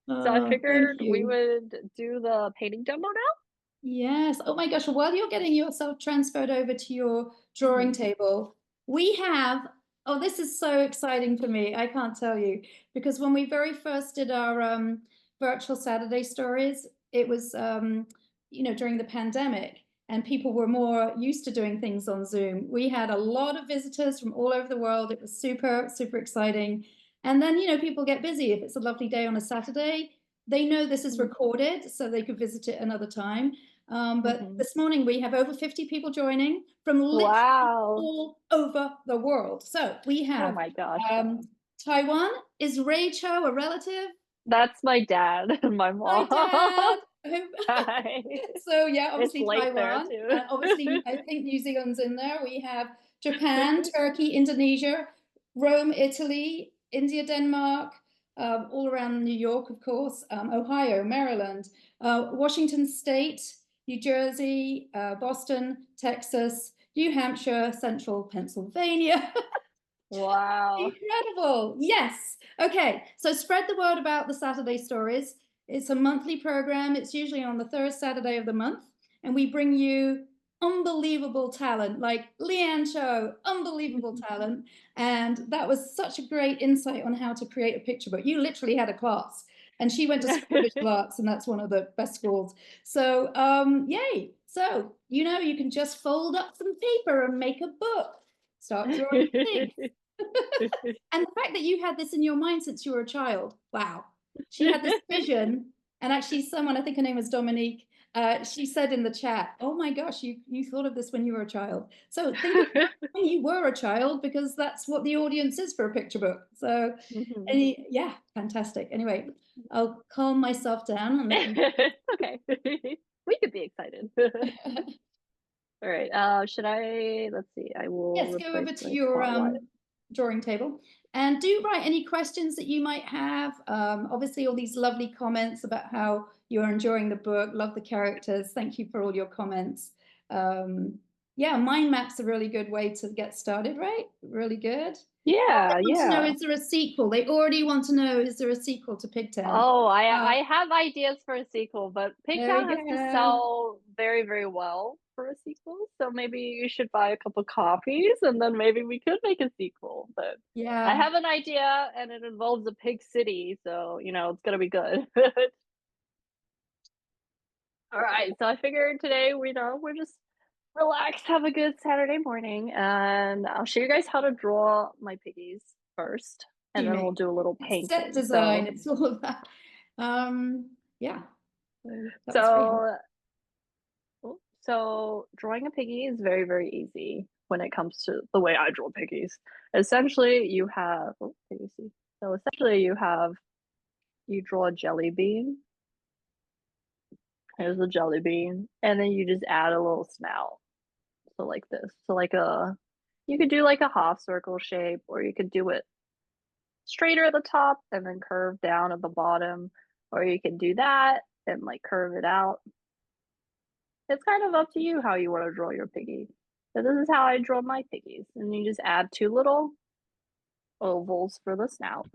So I figured we would do the painting demo now. Yes. Oh my gosh. While you're getting yourself transferred over to your drawing table, we have, oh, this is so exciting for me. I can't tell you, because when we very first did our virtual Saturday stories, it was, during the pandemic, and people were more used to doing things on Zoom. We had a lot of visitors from all over the world. It was super, super exciting. And then, people get busy. If it's a lovely day on a Saturday, they know this is recorded, so they could visit it another time. But this morning we have over 50 people joining from literally all over the world. So we have, oh my gosh, Taiwan. Is Ray Cho a relative? That's my dad and my mom. Hi, Dad. Hi. So yeah, obviously it's late Taiwan. there too. Obviously, I think New Zealand's in there. We have Japan, Turkey, Indonesia, Rome, Italy, India, Denmark, all around New York, of course, Ohio, Maryland, Washington State, New Jersey, Boston, Texas, New Hampshire, Central Pennsylvania. Wow. Incredible. Yes. Okay. So spread the word about the Saturday Stories. It's a monthly program. It's usually on the 3rd Saturday of the month. And we bring you unbelievable talent, like Lian Cho, unbelievable talent. And that was such a great insight on how to create a picture book. You literally had a class, and she went to school of visual arts, and that's one of the best schools. So yay. So, you know, you can just fold up some paper and make a book. Start drawing things. And the fact that you had this in your mind since you were a child, wow. She had this vision, and actually someone, I think her name was Dominique, she said in the chat, oh my gosh, you thought of this when you were a child. So think of when you were a child, because that's what the audience is for a picture book. So yeah, fantastic. Anyway, I'll calm myself down and let you. Okay. We could be excited. All right. Should I, let's see, I will Yes, go over replace to my your spotlight. drawing table, and do write any questions that you might have. Obviously, all these lovely comments about how you're enjoying the book, love the characters. Thank you for all your comments. Yeah, mind map's a really good way to get started, right? Really good. Yeah, They want to know, yeah. is there a sequel? They already want to know, is there a sequel to Pigtown? Oh, I have ideas for a sequel, but There we Pigtown has to go. sell very, very well for a sequel. So maybe you should buy a couple copies and then maybe we could make a sequel. But I Yeah. have an idea and it involves a pig city, so you know it's gonna be good. All right, so I figured today we're just relax, have a good Saturday morning, and I'll show you guys how to draw my piggies first, and then we'll Assuming do a little it's set painting. design, it's all of that. Yeah, that was great. So drawing a piggy is very, very easy when it comes to the way I draw piggies. Essentially, you have, oh, can you see? So essentially, you draw a jelly bean. Here's the jelly bean, and then you just add a little snout. So like this. So like you could do like a half circle shape, or you could do it straighter at the top and then curve down at the bottom, or you can do that and like curve it out. It's kind of up to you how you want to draw your piggy. So this is how I draw my piggies. And you just add two little ovals for the snout.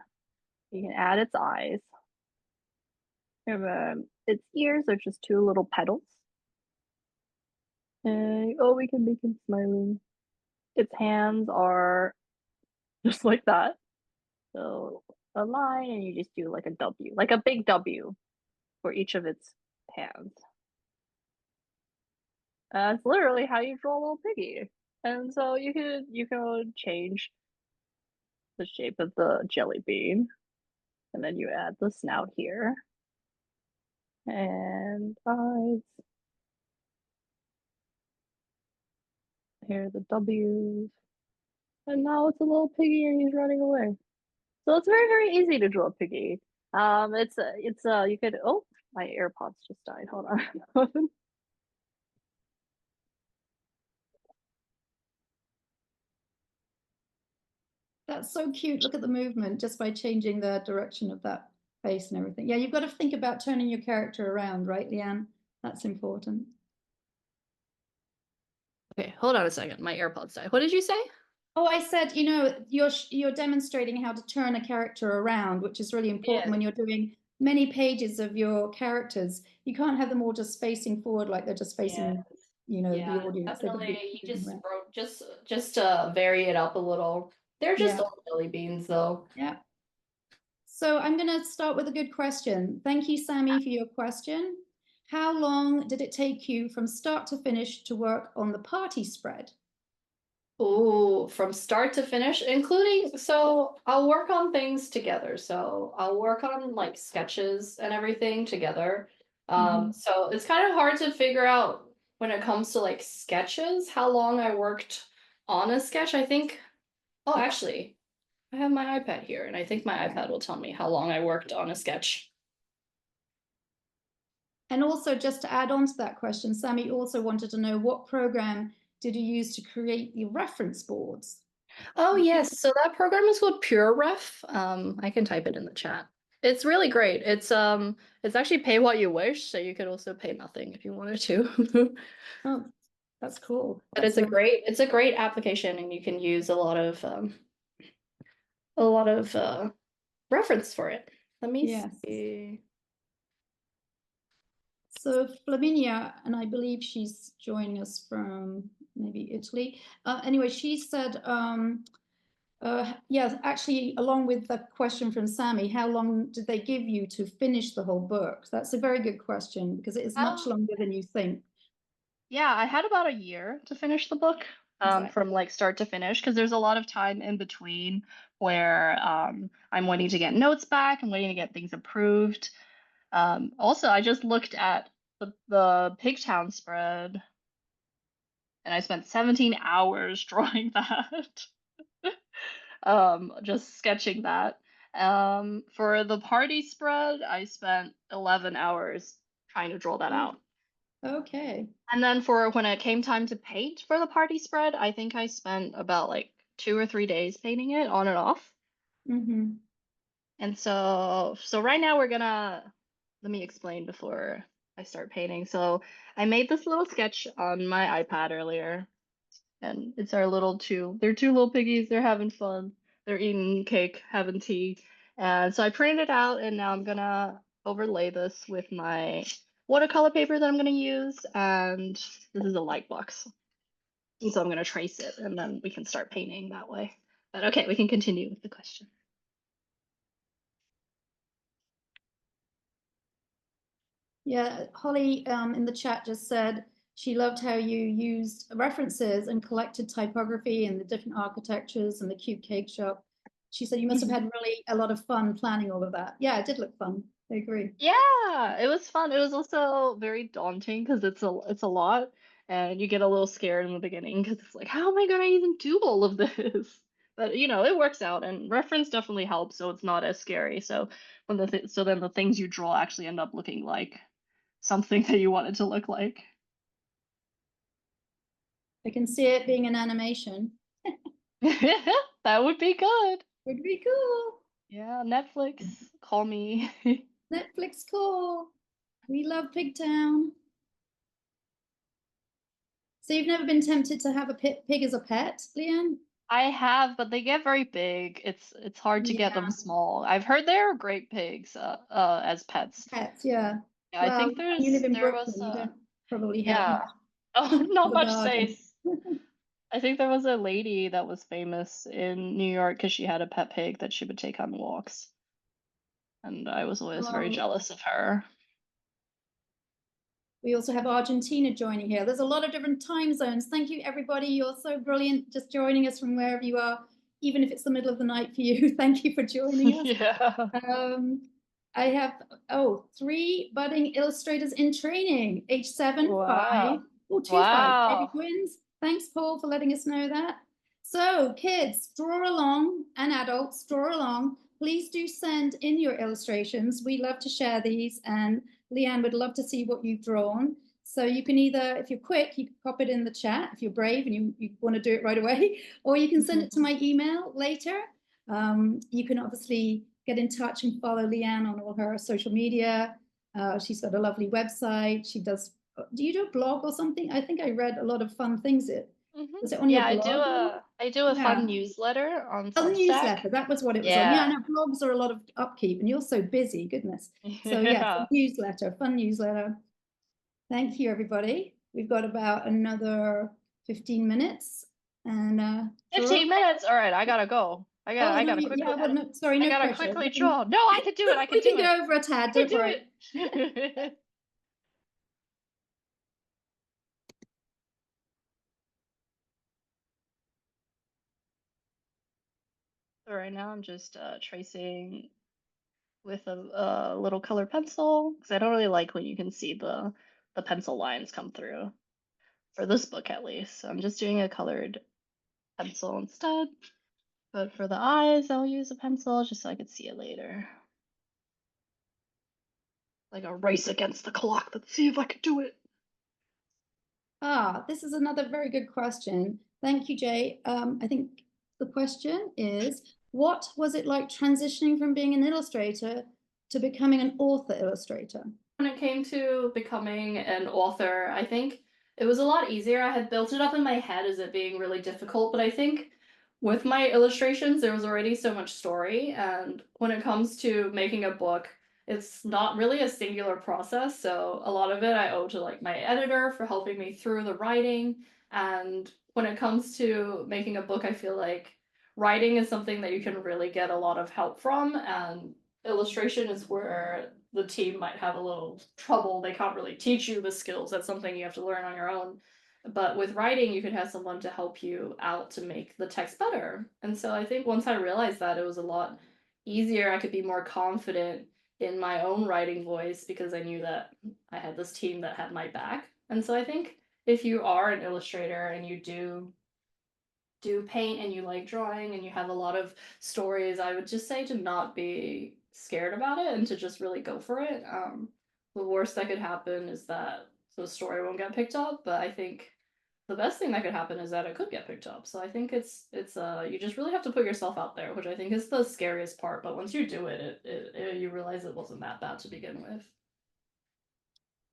You can add its eyes. And its ears are just two little petals. And oh, we can make him smiling. Its hands are just like that. So a line, and you just do like a W, like a big W for each of its hands. That's literally how you draw a little piggy. And so you could change the shape of the jelly bean, and then you add the snout here, and eyes. Here are the W's, and now it's a little piggy, and he's running away. So it's very, very easy to draw a piggy. You could. Oh, my AirPods just died. Hold on. That's so cute. Look at the movement just by changing the direction of that face and everything. Yeah, you've got to think about turning your character around, right, Leanne? That's important. Okay, hold on a second. My AirPods died. What did you say? Oh, I said, you know, you're demonstrating how to turn a character around, which is really important when you're doing many pages of your characters. You can't have them all just facing forward like they're just facing, you know, the audience. They could be Definitely. You just around. wrote just to vary it up a little. They're just Yeah. little jelly beans, though. Yeah. So I'm going to start with a good question. Thank you, Sammy, for your question. How long did it take you from start to finish to work on the party spread? Oh, from start to finish, including, so I'll work on things together. So I'll work on like sketches and everything together. So it's kind of hard to figure out when it comes to like sketches, how long I worked on a sketch. I think, oh, actually, I have my iPad here, and I think my iPad will tell me how long I worked on a sketch. And also, just to add on to that question, Sammy also wanted to know, what program did you use to create the reference boards? Oh, yes. So that program is called PureRef. I can type it in the chat. It's really great. It's actually pay what you wish, so you could also pay nothing if you wanted to. Oh, that's cool. But it's a great application, and you can use a lot of reference for it. Let me Yes. see. So Flaminia, and I believe she's joining us from maybe Italy. Anyway, she said, yeah, actually, along with the question from Sammy, how long did they give you to finish the whole book? That's a very good question because it is much longer than you think. Yeah, I had about a year to finish the book, from like start to finish, because there's a lot of time in between where I'm waiting to get notes back and waiting to get things approved. Also, I just looked at the Pigtown spread, and I spent 17 hours drawing that. Just sketching that. For the party spread, I spent 11 hours trying to draw that out. Okay. And then for when it came time to paint for the party spread, I think I spent about like 2 or 3 days painting it on and off. Mm-hmm. And so right now let me explain before I start painting. So I made this little sketch on my iPad earlier, and it's our they're two little piggies, they're having fun. They're eating cake, having tea. And so I printed it out, and now I'm gonna overlay this with my watercolor paper that I'm gonna use, and this is a light box. And so I'm gonna trace it, and then we can start painting that way. But okay, we can continue with the question. Yeah, Holly in the chat just said she loved how you used references and collected typography and the different architectures and the cute cake shop. She said you must have had really a lot of fun planning all of that. Yeah, it did look fun. I agree. Yeah, it was fun. It was also very daunting because it's a lot, and you get a little scared in the beginning because it's like, how am I gonna even do all of this? But it works out, and reference definitely helps, so it's not as scary. So then the things you draw actually end up looking like something that you want it to look like. I can see it being an animation. That would be good. Would be cool. Yeah, Netflix, call me. Netflix call. We love Pigtown. So you've never been tempted to have a pig as a pet, Lian? I have, but they get very big. It's hard to get them small. I've heard they're great pigs, as pets. Pets, yeah. Yeah, I think When you live in there Brooklyn, was you don't probably have yeah. much Oh, not of a much garden. space. I think there was a lady that was famous in New York because she had a pet pig that she would take on walks. And I was always very jealous of her. We also have Argentina joining here. There's a lot of different time zones. Thank you, everybody. You're so brilliant just joining us from wherever you are, even if it's the middle of the night for you. Thank you for joining us. Yeah. I have, 3 budding illustrators in training, age 7, 5, Wow. 2, 5, baby Wow. twins. Thanks, Paul, for letting us know that. So, kids, draw along, and adults, draw along. Please do send in your illustrations. We love to share these, and Lian would love to see what you've drawn. So you can either, if you're quick, you can pop it in the chat if you're brave and you want to do it right away, or you can send it to my email later. You can obviously get in touch and follow Lian on all her social media. She's got a lovely website. She does, do you do a blog or something? I think I read a lot of fun things. Was it on your blog? I do a fun newsletter on A Substack. newsletter, that was what it was on. Yeah, I know blogs are a lot of upkeep and you're so busy, goodness. So yeah, newsletter, fun newsletter. Thank you, everybody. We've got about another 15 minutes. And 15 minutes? All right, I gotta go. I gotta quickly. Yeah, well, no, sorry, no I gotta pressure. quickly draw. No, I could do it. I could do it. We can go over a tad, don't worry. So right now I'm just tracing with a little color pencil because I don't really like when you can see the pencil lines come through. For this book, at least. So I'm just doing a colored pencil instead. But for the eyes, I'll use a pencil just so I could see it later. Like a race against the clock. Let's see if I can do it. This is another very good question. Thank you, Jay. I think the question is, what was it like transitioning from being an illustrator to becoming an author illustrator? When it came to becoming an author, I think it was a lot easier. I had built it up in my head as it being really difficult, but I think with my illustrations, there was already so much story. And when it comes to making a book, it's not really a singular process. So a lot of it I owe to like my editor for helping me through the writing. And when it comes to making a book, I feel like writing is something that you can really get a lot of help from, and illustration is where the team might have a little trouble. They can't really teach you the skills. That's something you have to learn on your own. But with writing, you could have someone to help you out to make the text better. And so I think once I realized that, it was a lot easier. I could be more confident in my own writing voice because I knew that I had this team that had my back. And so I think if you are an illustrator and you do paint and you like drawing and you have a lot of stories, I would just say to not be scared about it and to just really go for it. The worst that could happen is that the story won't get picked up, but I think the best thing that could happen is that it could get picked up. So I think it's you just really have to put yourself out there, which I think is the scariest part. But once you do it, you realize it wasn't that bad to begin with.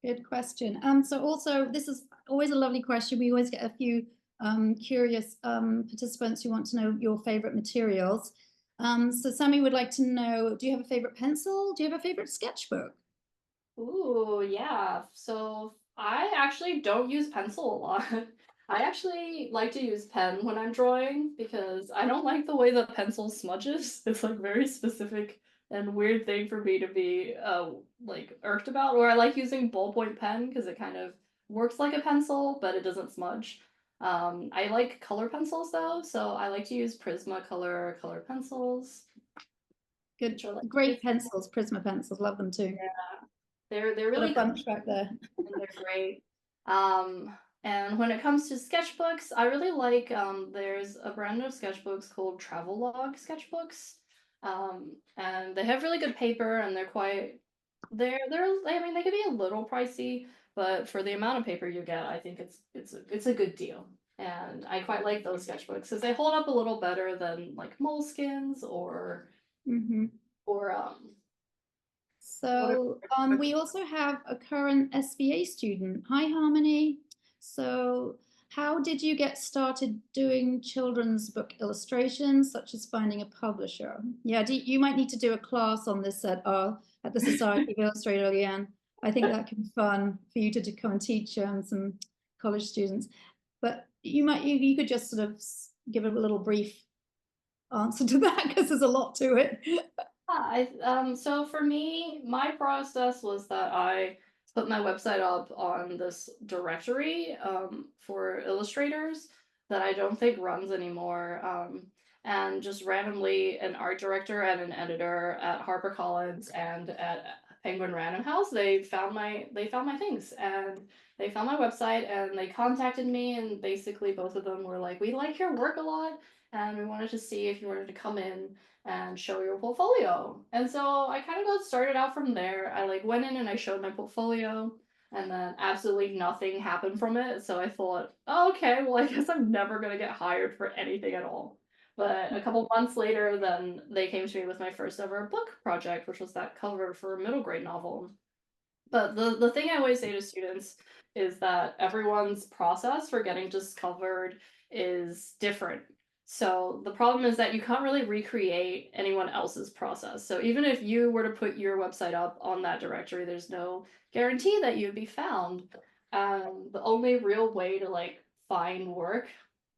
Good question. So also, this is always a lovely question. We always get a few curious participants who want to know your favorite materials. So Sammy would like to know, do you have a favorite pencil? Do you have a favorite sketchbook? Ooh, yeah. So I actually don't use pencil a lot. I actually like to use pen when I'm drawing because I don't like the way the pencil smudges. It's like very specific and weird thing for me to be like irked about. Or I like using ballpoint pen because it kind of works like a pencil, but it doesn't smudge. I like color pencils though, so I like to use Prismacolor color pencils. Good, great pencils, Prisma pencils, love them too. Yeah, they're Got really a bunch back there. and they're great. And when it comes to sketchbooks, I really like there's a brand of sketchbooks called Travelogue sketchbooks. And they have really good paper and I mean they could be a little pricey, but for the amount of paper you get, I think it's a good deal. And I quite like those sketchbooks because they hold up a little better than like Moleskines or or So we also have a current SVA student. Hi, Harmony. So how did you get started doing children's book illustrations, such as finding a publisher? Yeah, you might need to do a class on this at the Society of Illustrator, Lian. I think that could be fun for you to come and teach some college students. But you could just sort of give a little brief answer to that because there's a lot to it. So for me, my process was that I put my website up on this directory for illustrators that I don't think runs anymore. And just randomly an art director and an editor at HarperCollins and at Penguin Random House, they found my things and they found my website and they contacted me, and basically both of them were like, "We like your work a lot and we wanted to see if you wanted to come in and show your portfolio." And so I kind of got started out from there. I like went in and I showed my portfolio, and then absolutely nothing happened from it. So I thought, oh, okay, well, I guess I'm never gonna get hired for anything at all. But a couple months later, then they came to me with my first ever book project, which was that cover for a middle grade novel. But the thing I always say to students is that everyone's process for getting discovered is different. So the problem is that you can't really recreate anyone else's process. So even if you were to put your website up on that directory, there's no guarantee that you'd be found. The only real way to like find work,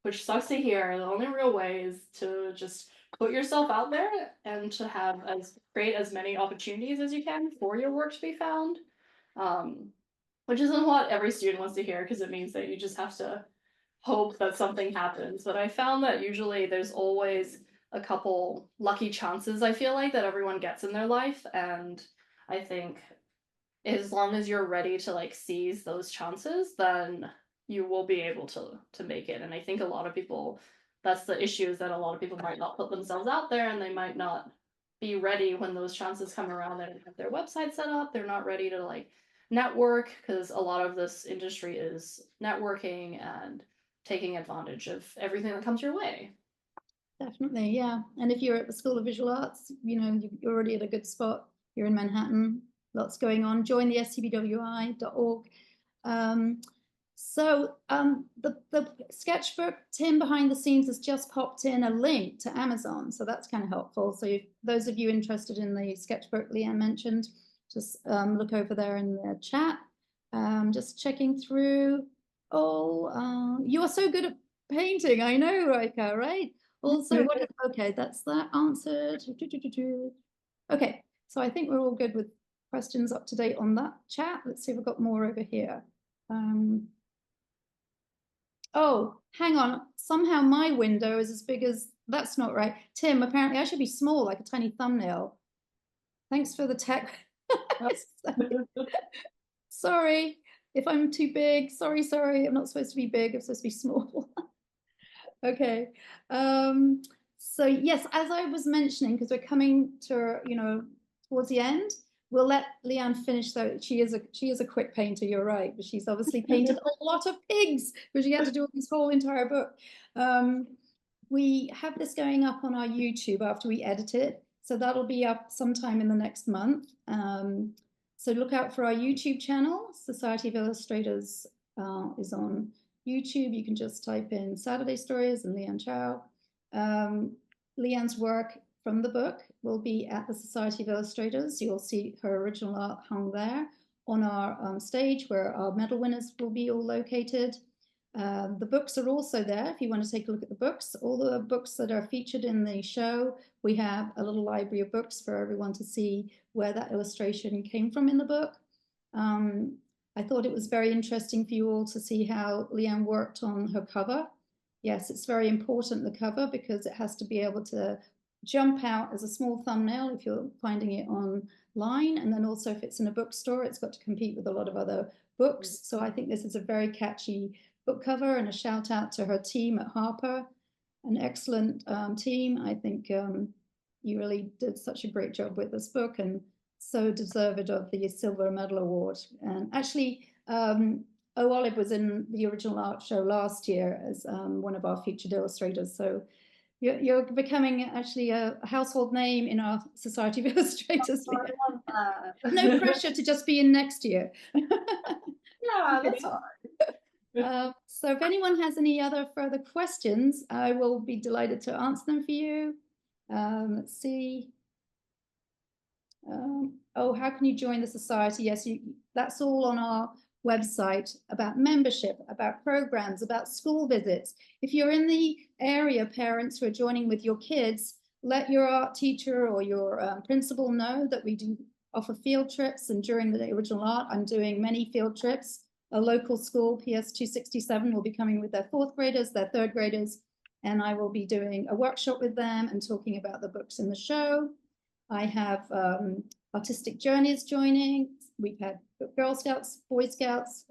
which sucks to hear, the only real way is to just put yourself out there and to create as many opportunities as you can for your work to be found. Which isn't what every student wants to hear because it means that you just have to hope that something happens. But I found that usually there's always a couple lucky chances, I feel like, that everyone gets in their life. And I think as long as you're ready to like seize those chances, then you will be able to make it. And I think a lot of people, that's the issue, is that a lot of people might not put themselves out there and they might not be ready when those chances come around. They don't have their website set up, they're not ready to like network, because a lot of this industry is networking and taking advantage of everything that comes your way. Definitely, yeah. And if you're at the School of Visual Arts, you know, you're already at a good spot. You're in Manhattan, lots going on. Join the scbwi.org. So the sketchbook, Tim behind the scenes has just popped in a link to Amazon. So that's kind of helpful. So those of you interested in the sketchbook Lian mentioned, just look over there in the chat. Just checking through. Oh, you are so good at painting. I know, Rika, right? Also, okay, that's that answered. Okay, so I think we're all good with questions up to date on that chat. Let's see if we've got more over here. Oh, hang on. Somehow my window is as big as, that's not right. Tim, apparently I should be small, like a tiny thumbnail. Thanks for the tech. Sorry if I'm too big. Sorry. I'm not supposed to be big. I'm supposed to be small. Okay. So yes, as I was mentioning, because we're coming to, towards the end, we'll let Lian finish though. She is a quick painter, you're right, but she's obviously painted a lot of pigs because she had to do this whole entire book. We have this going up on our YouTube after we edit it. So that'll be up sometime in the next month. So look out for our YouTube channel. Society of Illustrators is on YouTube. You can just type in Saturday Stories and Lian Cho. Lian's work from the book will be at the Society of Illustrators. You'll see her original art hung there on our stage where our medal winners will be all located. The books are also there if you want to take a look at the books. All the books that are featured in the show, we have a little library of books for everyone to see where that illustration came from in the book. I thought it was very interesting for you all to see how Lian worked on her cover. Yes, it's very important, the cover, because it has to be able to jump out as a small thumbnail if you're finding it online. And then also if it's in a bookstore, it's got to compete with a lot of other books. So I think this is a very catchy book cover, and a shout out to her team at Harper, an excellent team. I think you really did such a great job with this book and so deserved of the Silver Medal Award. And actually, Olive was in the original art show last year as one of our featured illustrators. So you're becoming actually a household name in our Society of Illustrators. No pressure to just be in next year. Yeah, that's all right. So if anyone has any other further questions, I will be delighted to answer them for you. Let's see. Oh, how can you join the society? Yes, that's all on our website about membership, about programs, about school visits. If you're in the area, parents who are joining with your kids, let your art teacher or your principal know that we do offer field trips. And during the original art, I'm doing many field trips. A local school, PS 267, will be coming with their 4th graders, their 3rd graders, and I will be doing a workshop with them and talking about the books in the show. I have Artistic Journeys joining. We've had Girl Scouts, Boy Scouts.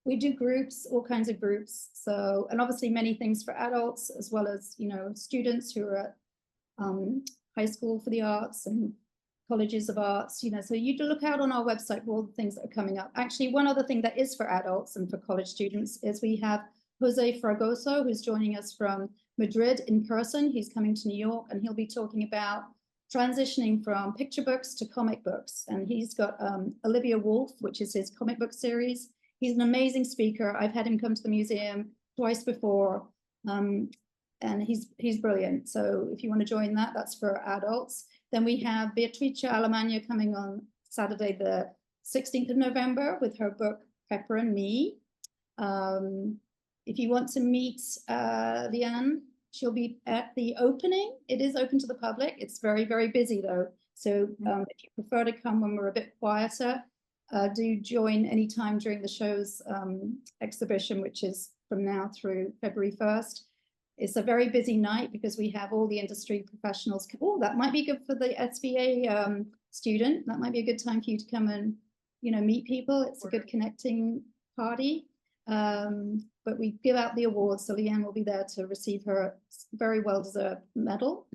We do groups, all kinds of groups. So, and obviously many things for adults as well as, students who are at high school for the arts and colleges of arts, so you look out on our website for all the things that are coming up. Actually, one other thing that is for adults and for college students is we have Jose Fragoso, who's joining us from Madrid in person. He's coming to New York, and he'll be talking about transitioning from picture books to comic books. And he's got Olivia Wolf, which is his comic book series. He's an amazing speaker. I've had him come to the museum twice before, and he's brilliant. So if you want to join that, that's for adults. Then we have Beatrice Alemania coming on Saturday, the 16th of November with her book, Pepper and Me. If you want to meet Lian, she'll be at the opening. It is open to the public. It's very, very busy though. So if you prefer to come when we're a bit quieter, do join anytime during the show's exhibition, which is from now through February 1st. It's a very busy night because we have all the industry professionals. Oh, that might be good for the SVA student. That might be a good time for you to come and, meet people. It's a good connecting party. But we give out the awards, so Lian will be there to receive her very well-deserved medal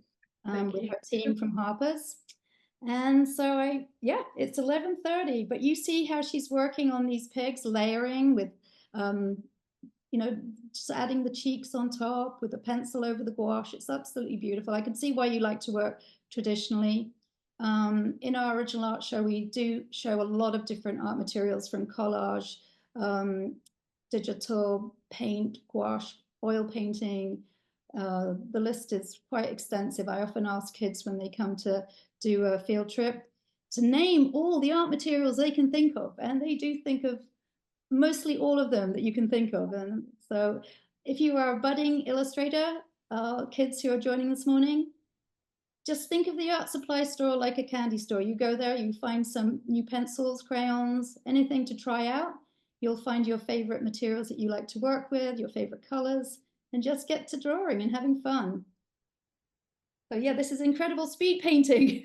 with her team from Harper's. And so it's 11:30, but you see how she's working on these pigs, layering with just adding the cheeks on top with a pencil over the gouache. It's absolutely beautiful. I can see why you like to work traditionally. In our original art show, we do show a lot of different art materials, from collage, digital paint, gouache, oil painting. The list is quite extensive. I often ask kids when they come to do a field trip to name all the art materials they can think of, and they do think of mostly all of them that you can think of. And so if you are a budding illustrator, kids who are joining this morning, just think of the art supply store like a candy store. You go there, you find some new pencils, crayons, anything to try out. You'll find your favorite materials that you like to work with, your favorite colors, and just get to drawing and having fun. So yeah, this is incredible speed painting.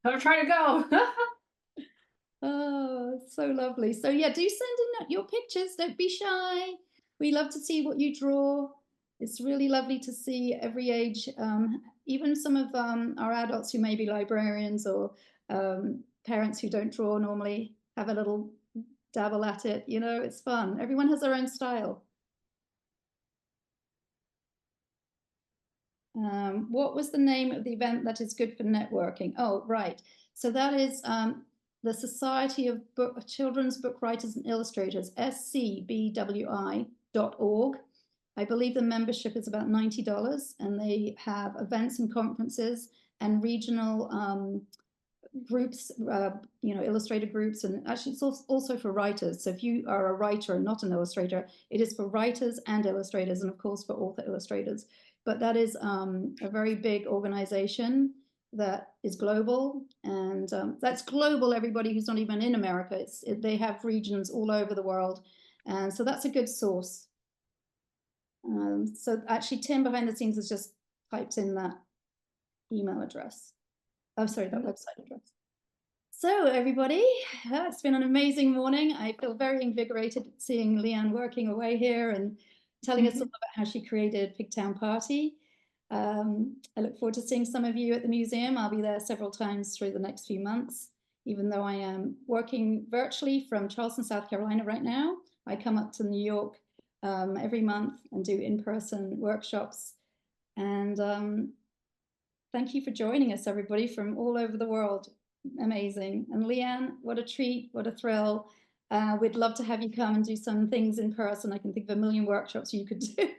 I'm trying to go. Oh, so lovely. So yeah, do send in your pictures. Don't be shy. We love to see what you draw. It's really lovely to see every age, even some of our adults who may be librarians or parents who don't draw normally have a little dabble at it. You know, it's fun. Everyone has their own style. What was the name of the event that is good for networking? Oh, right. So that is the Society of Children's Book Writers and Illustrators, scbwi.org. I believe the membership is about $90, and they have events and conferences and regional groups, illustrator groups, and actually it's also for writers. So if you are a writer and not an illustrator, it is for writers and illustrators, and of course for author illustrators. But that is a very big organization that is global, and that's global, everybody who's not even in America. They have regions all over the world, and so that's a good source. So actually Tim behind the scenes has just typed in that email address. Oh, sorry, that website address. So everybody, it's been an amazing morning. I feel very invigorated seeing Lian working away here and telling us all about how she created Pigtown Party. I look forward to seeing some of you at the museum. I'll be there several times through the next few months, even though I am working virtually from Charleston, South Carolina right now. I come up to New York every month and do in-person workshops. And thank you for joining us, everybody, from all over the world. Amazing. And Lian, what a treat, what a thrill. We'd love to have you come and do some things in person. I can think of a million workshops you could do.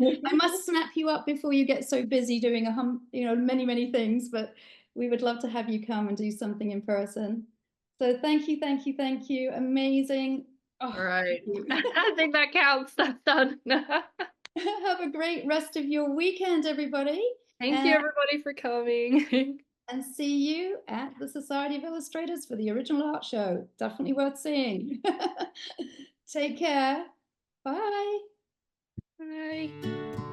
I must snap you up before you get so busy doing many, many things, but we would love to have you come and do something in person. So thank you, thank you, thank you. Amazing. Oh, all right. I think that counts. That's done. Have a great rest of your weekend, everybody. Thank you, everybody, for coming. And see you at the Society of Illustrators for the Original Art Show. Definitely worth seeing. Take care. Bye. Bye.